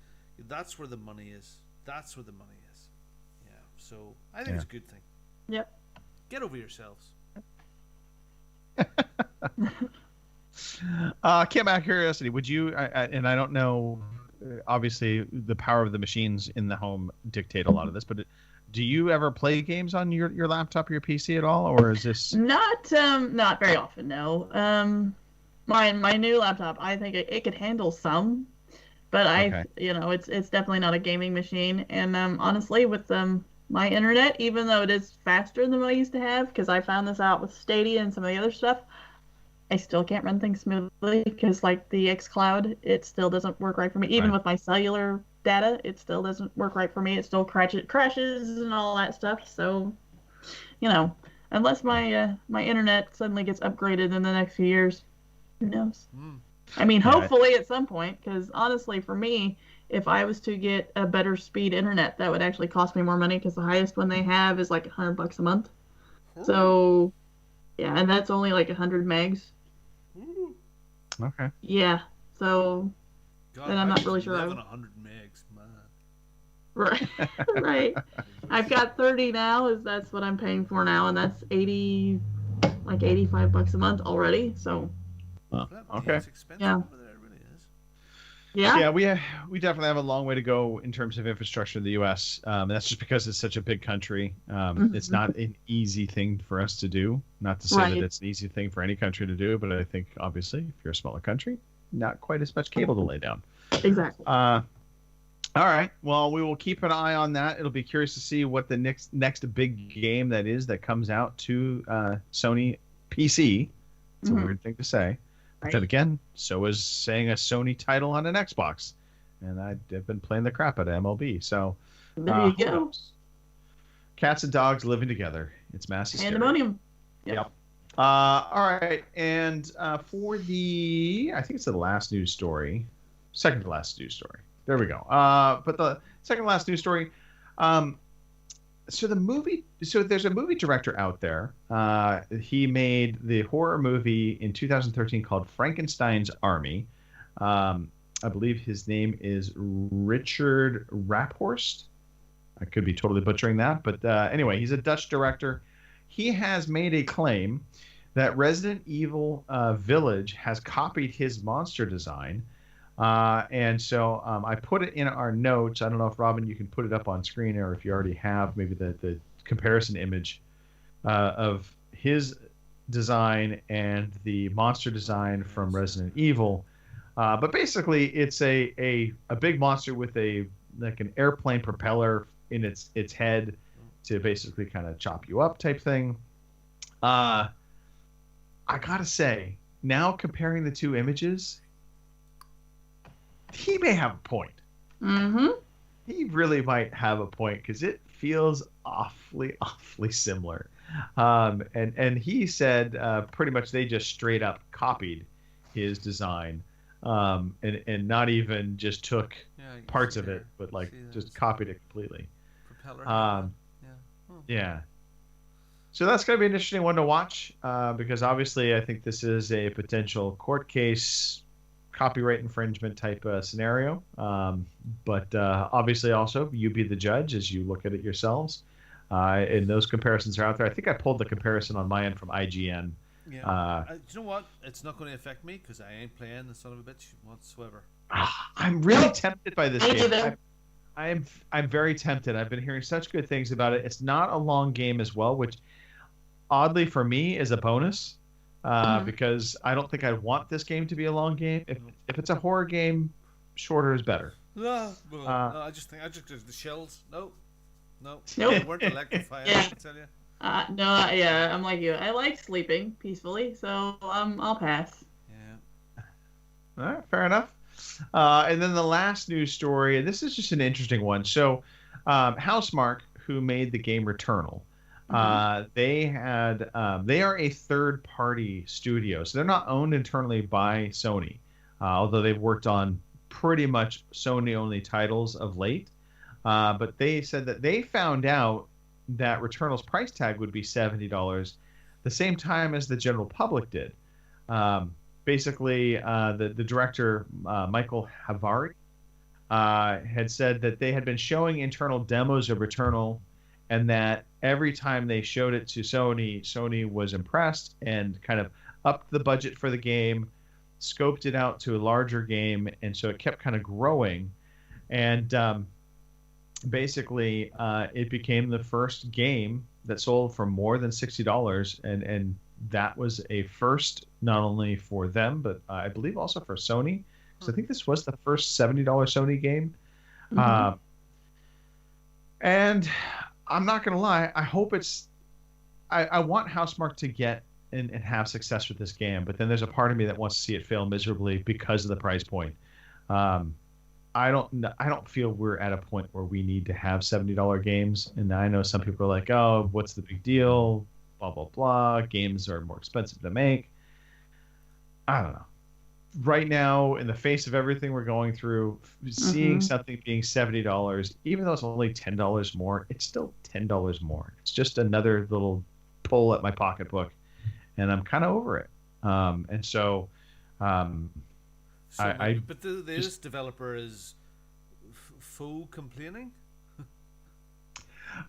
That's where the money is. Yeah. So I think it's a good thing. Yep. Get over yourselves. Kim, out of curiosity, would you? And I don't know. Obviously, the power of the machines in the home dictate a lot of this, but do you ever play games on your laptop or your PC at all, or is this not very often? No. My new laptop, I think it could handle some, but it's definitely not a gaming machine. And honestly, with my internet, even though it is faster than what I used to have, because I found this out with Stadia and some of the other stuff, I still can't run things smoothly because, like the xCloud, it still doesn't work right for me. Even with my cellular data, it still doesn't work right for me. It still crashes and all that stuff. So, unless my internet suddenly gets upgraded in the next few years, who knows? I mean, hopefully at some point, because honestly, for me, if I was to get a better speed internet, that would actually cost me more money because the highest one they have is like $100 a month. So, yeah, and that's only like 100 megs. Okay. Yeah. So, God, then I'm not really sure. 100 megs, man. Right. Right. I've got 30 now. That's what I'm paying for now, and that's $85 a month already. So. Okay. It's expensive over there, it really is. Yeah. Yeah, we definitely have a long way to go in terms of infrastructure in the U.S. And that's just because it's such a big country. It's not an easy thing for us to do. Not to say that it's an easy thing for any country to do, but I think obviously if you're a smaller country, not quite as much cable to lay down. Exactly. All right. Well, we will keep an eye on that. It'll be curious to see what the next big game that comes out to Sony PC. It's a weird thing to say. But then again, so is saying a Sony title on an Xbox. And I've been playing the crap out of MLB. So there you go. Cats and dogs living together. It's massive. Pandemonium. Yep. All right. And for I think it's the last news story. Second to last news story. There we go. But the second to last news story. So there's a movie director out there. He made the horror movie in 2013 called Frankenstein's Army. I believe his name is Richard Raphorst. I could be totally butchering that, but anyway, he's a Dutch director. He has made a claim that Resident Evil Village has copied his monster design. And so I put it in our notes. I don't know if, Robin, you can put it up on screen, or if you already have maybe the comparison image of his design and the monster design from Resident Evil. But basically, it's a big monster with an airplane propeller in its head to basically kind of chop you up type thing. I gotta say, now comparing the two images, he may have a point. He really might have a point because it feels awfully similar. And he said pretty much they just straight up copied his design, and not even just took parts of it, but like just copied it completely. Propeller. Yeah. So that's going to be an interesting one to watch because obviously I think this is a potential court case, copyright infringement type scenario. But obviously also you be the judge as you look at it yourselves. And those comparisons are out there. I think I pulled the comparison on my end from IGN. Yeah. Do you know what? It's not going to affect me because I ain't playing the son of a bitch whatsoever. I'm really tempted by this Me game. either. I'm very tempted. I've been hearing such good things about it. It's not a long game as well, which oddly for me is a bonus because I don't think I want this game to be a long game. If it's a horror game, shorter is better. No, I just the shells. No, Nope. they weren't electrifying. Yeah. I tell you. No, yeah, I'm like you. I like sleeping peacefully, so I'll pass. Yeah. All right, fair enough. And then the last news story, and this is just an interesting one. So, Housemarque, who made the game Returnal, they are a third-party studio, so they're not owned internally by Sony, although they've worked on pretty much Sony-only titles of late. But they said that they found out that Returnal's price tag would be $70, the same time as the general public did. Basically, the director, Michael Havari, had said that they had been showing internal demos of Returnal, and that every time they showed it to Sony, Sony was impressed and kind of upped the budget for the game, scoped it out to a larger game, and so it kept kind of growing. And basically, it became the first game that sold for more than $60, and that was a first not only for them, but I believe also for Sony, because I think this was the first $70 Sony game. And I'm not going to lie, I hope I want Housemarque to get and have success with this game, but then there's a part of me that wants to see it fail miserably because of the price point. I don't feel we're at a point where we need to have $70 games. And I know some people are like, oh, what's the big deal? Blah, blah, blah. Games are more expensive to make. I don't know. Right now, in the face of everything we're going through, seeing something being $70, even though it's only $10 more, it's still $10 more. It's just another little pull at my pocketbook, and I'm kind of over it. And so... but this developer is faux complaining.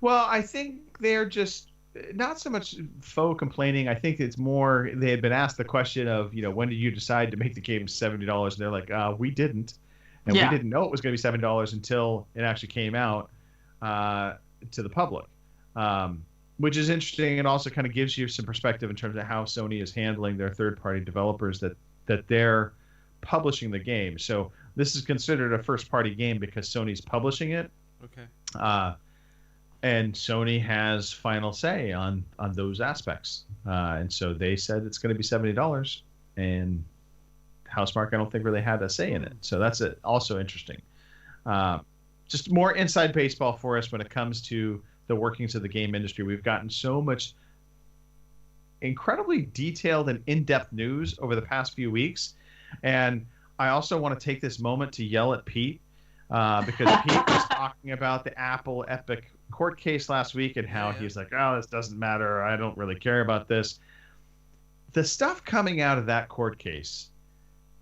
Well, I think they're just not so much faux complaining. I think it's more they had been asked the question of, when did you decide to make the game $70? And they're like, we didn't, and we didn't know it was going to be $70 until it actually came out to the public, which is interesting and also kind of gives you some perspective in terms of how Sony is handling their third-party developers that they're publishing the game. So this is considered a first-party game because Sony's publishing it. Okay. And Sony has final say on those aspects. And so they said it's going to be $70, and Housemarque I don't think really had a say in it. So that's also interesting. Just more inside baseball for us when it comes to the workings of the game industry. We've gotten so much incredibly detailed and in-depth news over the past few weeks. And I also want to take this moment to yell at Pete because Pete was talking about the Apple Epic court case last week and how he's like, oh, this doesn't matter. I don't really care about this. The stuff coming out of that court case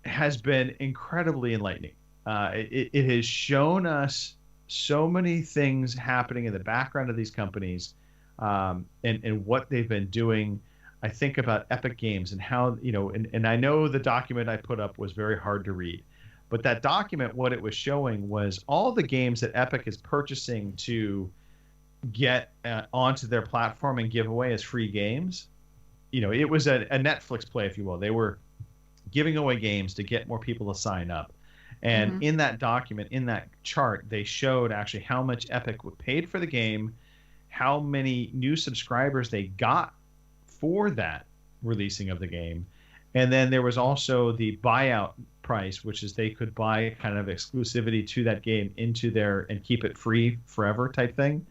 has been incredibly enlightening. It has shown us so many things happening in the background of these companies and what they've been doing. I think about Epic Games and how, and I know the document I put up was very hard to read, but that document, what it was showing was all the games that Epic is purchasing to get onto their platform and give away as free games. It was a Netflix play, if you will. They were giving away games to get more people to sign up. And in that document, in that chart, they showed actually how much Epic paid for the game, how many new subscribers they got for that releasing of the game. And then there was also the buyout price, which is they could buy kind of exclusivity to that game into their and keep it free forever type thing.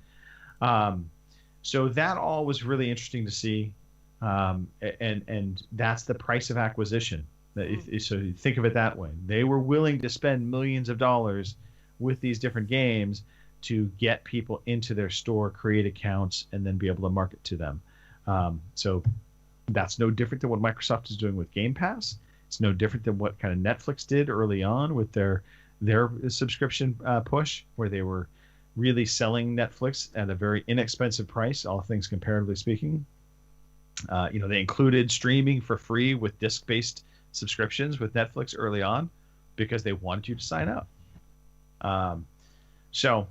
So that all was really interesting to see. And that's the price of acquisition. So you think of it that way. They were willing to spend millions of dollars with these different games to get people into their store, create accounts, and then be able to market to them. So that's no different than what Microsoft is doing with Game Pass. It's no different than what kind of Netflix did early on with their subscription push, where they were really selling Netflix at a very inexpensive price, all things comparatively speaking. They included streaming for free with disc-based subscriptions with Netflix early on because they wanted you to sign up. So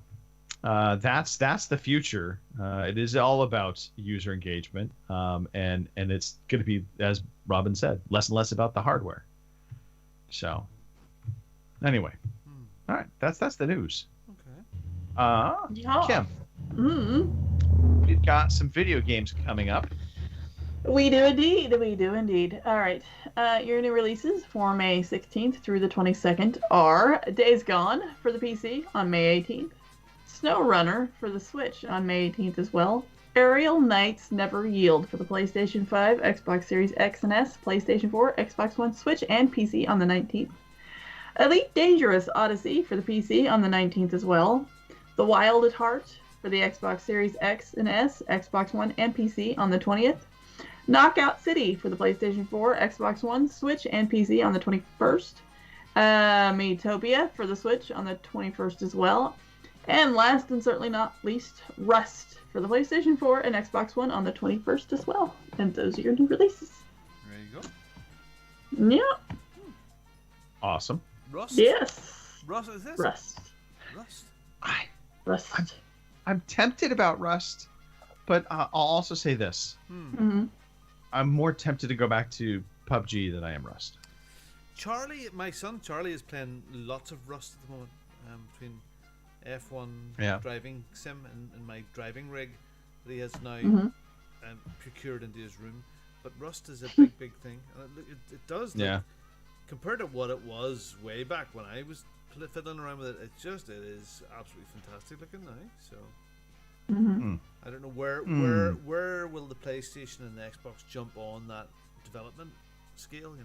that's the future. It is all about user engagement, and it's going to be, as Robin said, less and less about the hardware. So anyway, all right, that's the news. Okay. Yeah. Kim, Mm-hmm. we've got some video games coming up. We do indeed. All right. Your new releases for May 16th through the 22nd are Days Gone for the PC on May 18th, SnowRunner for the Switch on May 18th as well, Aerial Knights Never Yield for the PlayStation 5, Xbox Series X and S, PlayStation 4, Xbox One, Switch, and PC on the 19th, Elite Dangerous Odyssey for the PC on the 19th as well, The Wild at Heart for the Xbox Series X and S, Xbox One, and PC on the 20th, Knockout City for the PlayStation 4, Xbox One, Switch, and PC on the 21st. Miitopia for the Switch on the 21st as well. And last and certainly not least, Rust for the PlayStation 4 and Xbox One on the 21st as well. And those are your new releases. There you go. Yeah. Awesome. Rust? Yes. Rust is this? Rust. Rust. I'm tempted about Rust, but I'll also say this. Mm-hmm. I'm more tempted to go back to PUBG than I am Rust. My son Charlie is playing lots of Rust at the moment, between F1 driving sim and my driving rig that he has now procured into his room. But Rust is a big thing. It does look, compared to what it was way back when I was fiddling around with it, it is absolutely fantastic looking now. So I don't know where will the PlayStation and the Xbox jump on that development scale,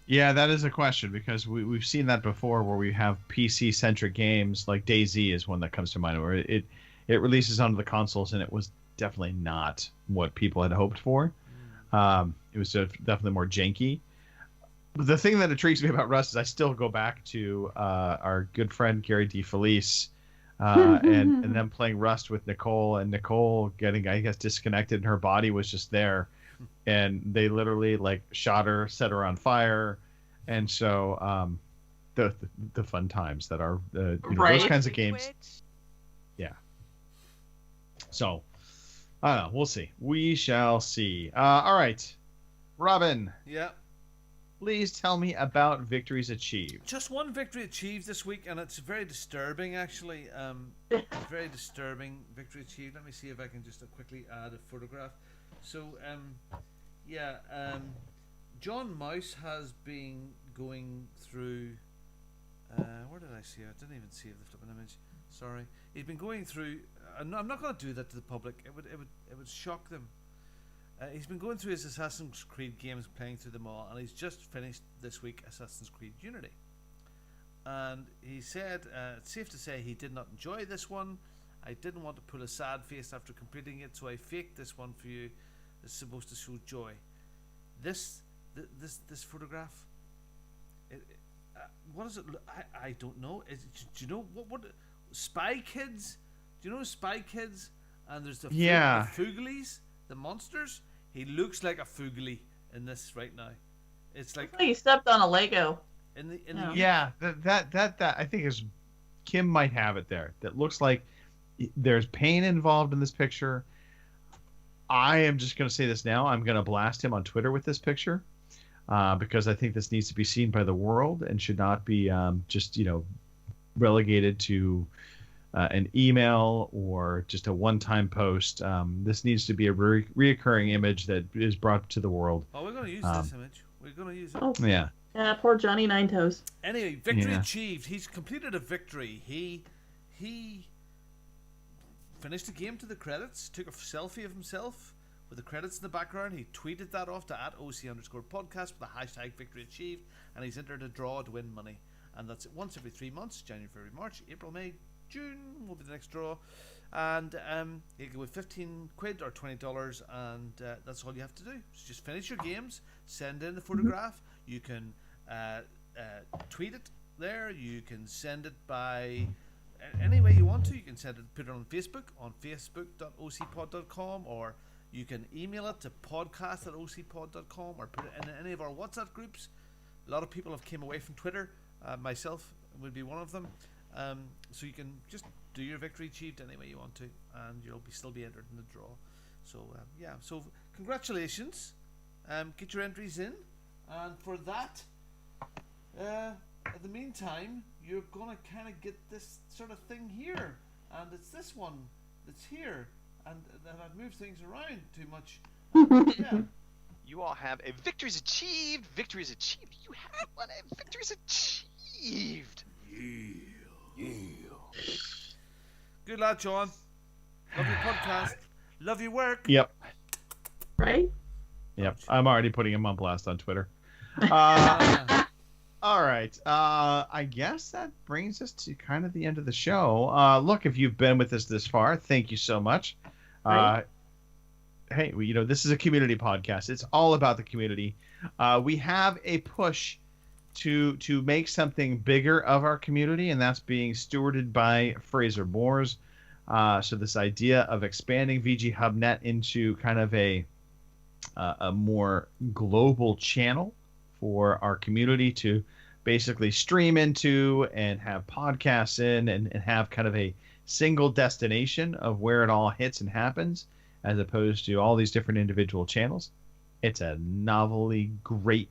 Yeah, that is a question, because we've seen that before where we have PC centric games, like DayZ is one that comes to mind, where it releases onto the consoles and it was definitely not what people had hoped for. It was definitely more janky. But the thing that intrigues me about Rust is I still go back to our good friend Gary DeFelice and them playing Rust with Nicole, and Nicole getting, I guess, disconnected, and her body was just there, and they literally shot her, set her on fire, and so the fun times that are those kinds of games. Yeah. So I don't know. We'll see. We shall see. All right, Robin. Yeah. Please tell me about victories achieved. Just one victory achieved this week, and it's very disturbing, actually. Very disturbing victory achieved. Let me see if I can just quickly add a photograph. So, John Mouse has been going through. Where did I see it? I didn't even see the flipping image. Sorry, he's been going through. I'm not going to do that to the public. It would shock them. He's been going through his Assassin's Creed games, playing through them all, and he's just finished this week Assassin's Creed Unity. And he said, it's safe to say he did not enjoy this one. I didn't want to pull a sad face after completing it, so I faked this one for you. It's supposed to show joy. This photograph, what is it? I don't know. Do you know what Spy Kids? Do you know Spy Kids? And there's the Fugalies, the monsters. He looks like a Fugly in this right now. It's like he stepped on a Lego. That I think is, Kim might have it there. That looks like there's pain involved in this picture. I am just going to say this now. I'm going to blast him on Twitter with this picture because I think this needs to be seen by the world and should not be just relegated to an email or just a one-time post. This needs to be a reoccurring image that is brought to the world. Oh, we're going to use this image. We're going to use it. Oh. Yeah. Poor Johnny Nine Toes. Anyway, victory achieved. He's completed a victory. He finished the game to the credits, took a selfie of himself with the credits in the background. He tweeted that off to @OC_podcast with the hashtag victory achieved, and he's entered a draw to win money. And that's once every 3 months: January, February, March, April, May, June will be the next draw. And you can go with 15 quid or $20, and that's all you have to do. So just finish your games, send in the photograph. You can tweet it there. You can send it by any way you want to. You can send it, put it on facebook.ocpod.com, or you can email it to podcast@ocpod.com, or put it in any of our WhatsApp groups. A lot of people have came away from Twitter. Myself would be one of them. So you can just do your victory achieved any way you want to, and you'll still be entered in the draw. So yeah, so congratulations. Get your entries in, and for that, in the meantime, you're gonna kind of get this sort of thing here, and it's this one that's here, and I've moved things around too much. Yeah. You all have a victories achieved. Victories achieved. You have one. A victories achieved. Good lad, John. Love your podcast. Love your work. Yep. Right? Yep. I'm already putting him on blast on Twitter. All right. I guess that brings us to kind of the end of the show. Look, if you've been with us this far, thank you so much. Hey, this is a community podcast. It's all about the community. We have a push to make something bigger of our community, and that's being stewarded by Fraser Moores. So this idea of expanding VG HubNet into kind of a more global channel for our community to basically stream into and have podcasts in and have kind of a single destination of where it all hits and happens, as opposed to all these different individual channels. It's a novelly great,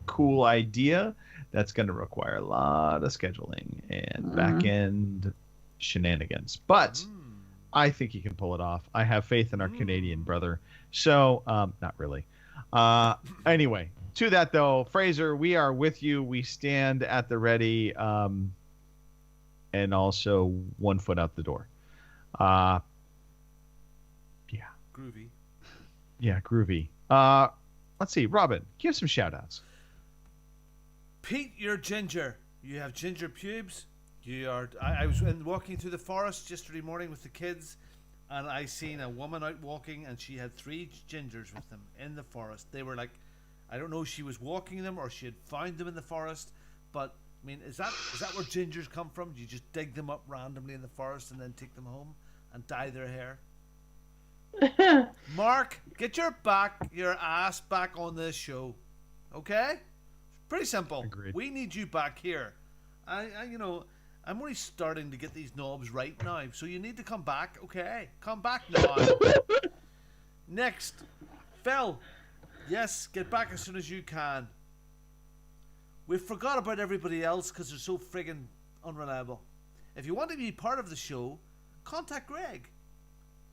cool idea that's going to require a lot of scheduling and back-end shenanigans. But I think he can pull it off. I have faith in our Canadian brother. So, not really. Anyway, to that though, Fraser, we are with you. We stand at the ready, and also 1 foot out the door. Yeah. Groovy. Yeah, groovy. Let's see, Robin, give some shout-outs. Pete, you're ginger. You have ginger pubes. You are. I was walking through the forest yesterday morning with the kids, and I seen a woman out walking, and she had 3 gingers with them in the forest. They were like, I don't know if she was walking them or she had found them in the forest, but I mean, is that where gingers come from? Do you just dig them up randomly in the forest and then take them home and dye their hair? Mark, get your ass back on this show, okay? Pretty simple. Agreed. We need you back here. I'm only starting to get these knobs right now, so you need to come back, okay? Come back now. Next, Phil. Yes, get back as soon as you can. We've forgot about everybody else because they're so friggin' unreliable. If you want to be part of the show, contact Greg.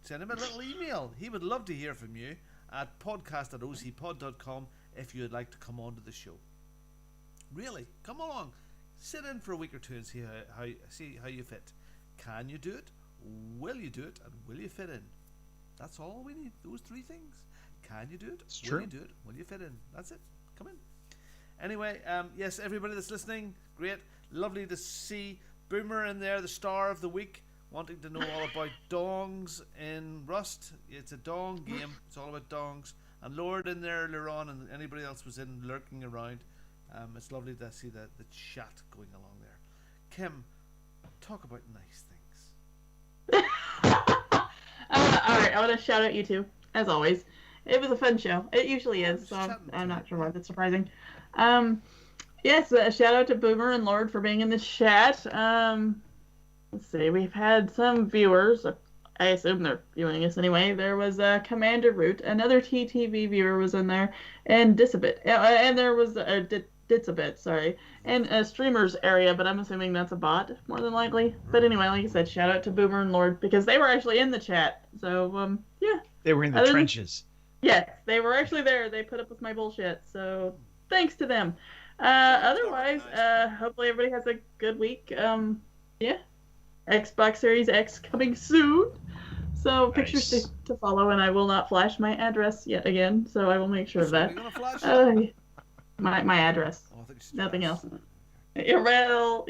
Send him a little email. He would love to hear from you at podcast@ocpod.com if you'd like to come on to the show. Really, come along. Sit in for a week or two and see how you fit. Can you do it? Will you do it? And will you fit in? That's all we need. Those 3 things. Can you do it? It's will true. you do it? Will you fit in? That's it. Come in. Anyway, yes, everybody that's listening, great. Lovely to see Boomer in there, the star of the week, wanting to know all about dongs in Rust. It's a dong game. It's all about dongs. And Lord in there earlier on, and anybody else was in lurking around. It's lovely to see the chat going along there. Kim, talk about nice things. Alright, I want to shout out you two, as always. It was a fun show. It usually is, so I'm not sure why that's surprising. Yes, a shout out to Boomer and Lord for being in the chat. Let's see, we've had some viewers. I assume they're viewing us anyway. There was Commander Root, another TTV viewer was in there, and Disabit. And there was Ditsabit, sorry, and a streamers area, but I'm assuming that's a bot, more than likely. But anyway, like I said, shout out to Boomer and Lord, because they were actually in the chat. So, yeah. They were in the trenches. Yes, they were actually there. They put up with my bullshit, so thanks to them. Otherwise, hopefully everybody has a good week. Yeah. Xbox Series X coming soon. So pictures to follow, and I will not flash my address yet again, so I will make sure of that. My address. Nothing else. Yeah, well,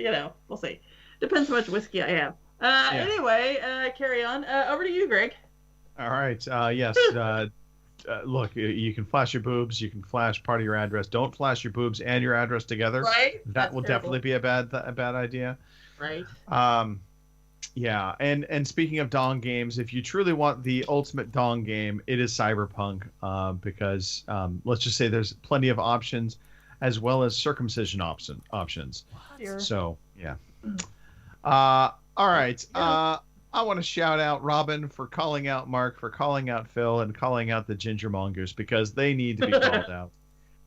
we'll see. Depends how much whiskey I have. Anyway, carry on. Over to you, Greg. All right. Yes. Look, you can flash your boobs. You can flash part of your address. Don't flash your boobs and your address together. Right. That will definitely be a bad idea. Right. Yeah. And speaking of dong games, if you truly want the ultimate dong game, it is Cyberpunk. Because let's just say there's plenty of options, as well as circumcision options. Sure. So yeah. All right. I want to shout out Robin for calling out Mark, for calling out Phil, and calling out the Gingermongers because they need to be called out.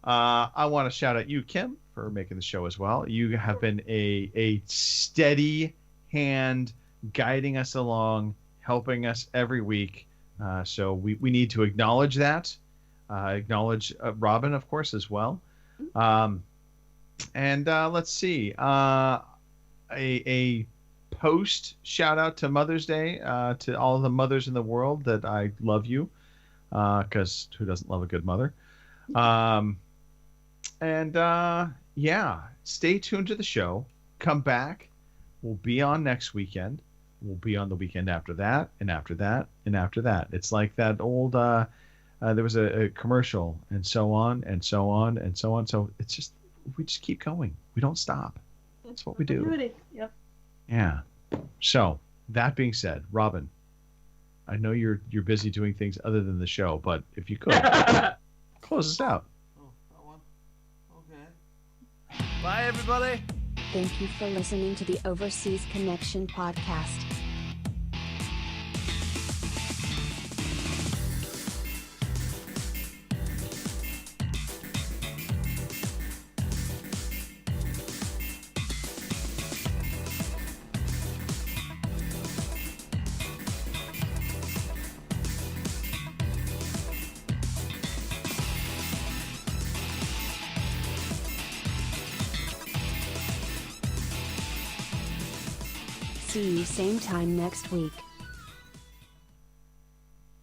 I want to shout out you, Kim, for making the show as well. You have been a steady hand guiding us along, helping us every week. So we need to acknowledge that. Acknowledge Robin, of course, as well. And let's see. A post shout out to Mother's Day to all the mothers in the world that I love you, because who doesn't love a good mother? Yeah, stay tuned to the show. Come back. We'll be on next weekend. We'll be on the weekend after that, and after that, and after that. It's like that old there was a commercial, and so on and so on and so on. So it's just, we just keep going. We don't stop. That's what we do. Yep. Yeah. So that being said, Robin, I know you're busy doing things other than the show, but if you could close us out. Oh, that one. Okay. Bye, everybody. Thank you for listening to the Overseas Connection podcast. See you same time next week.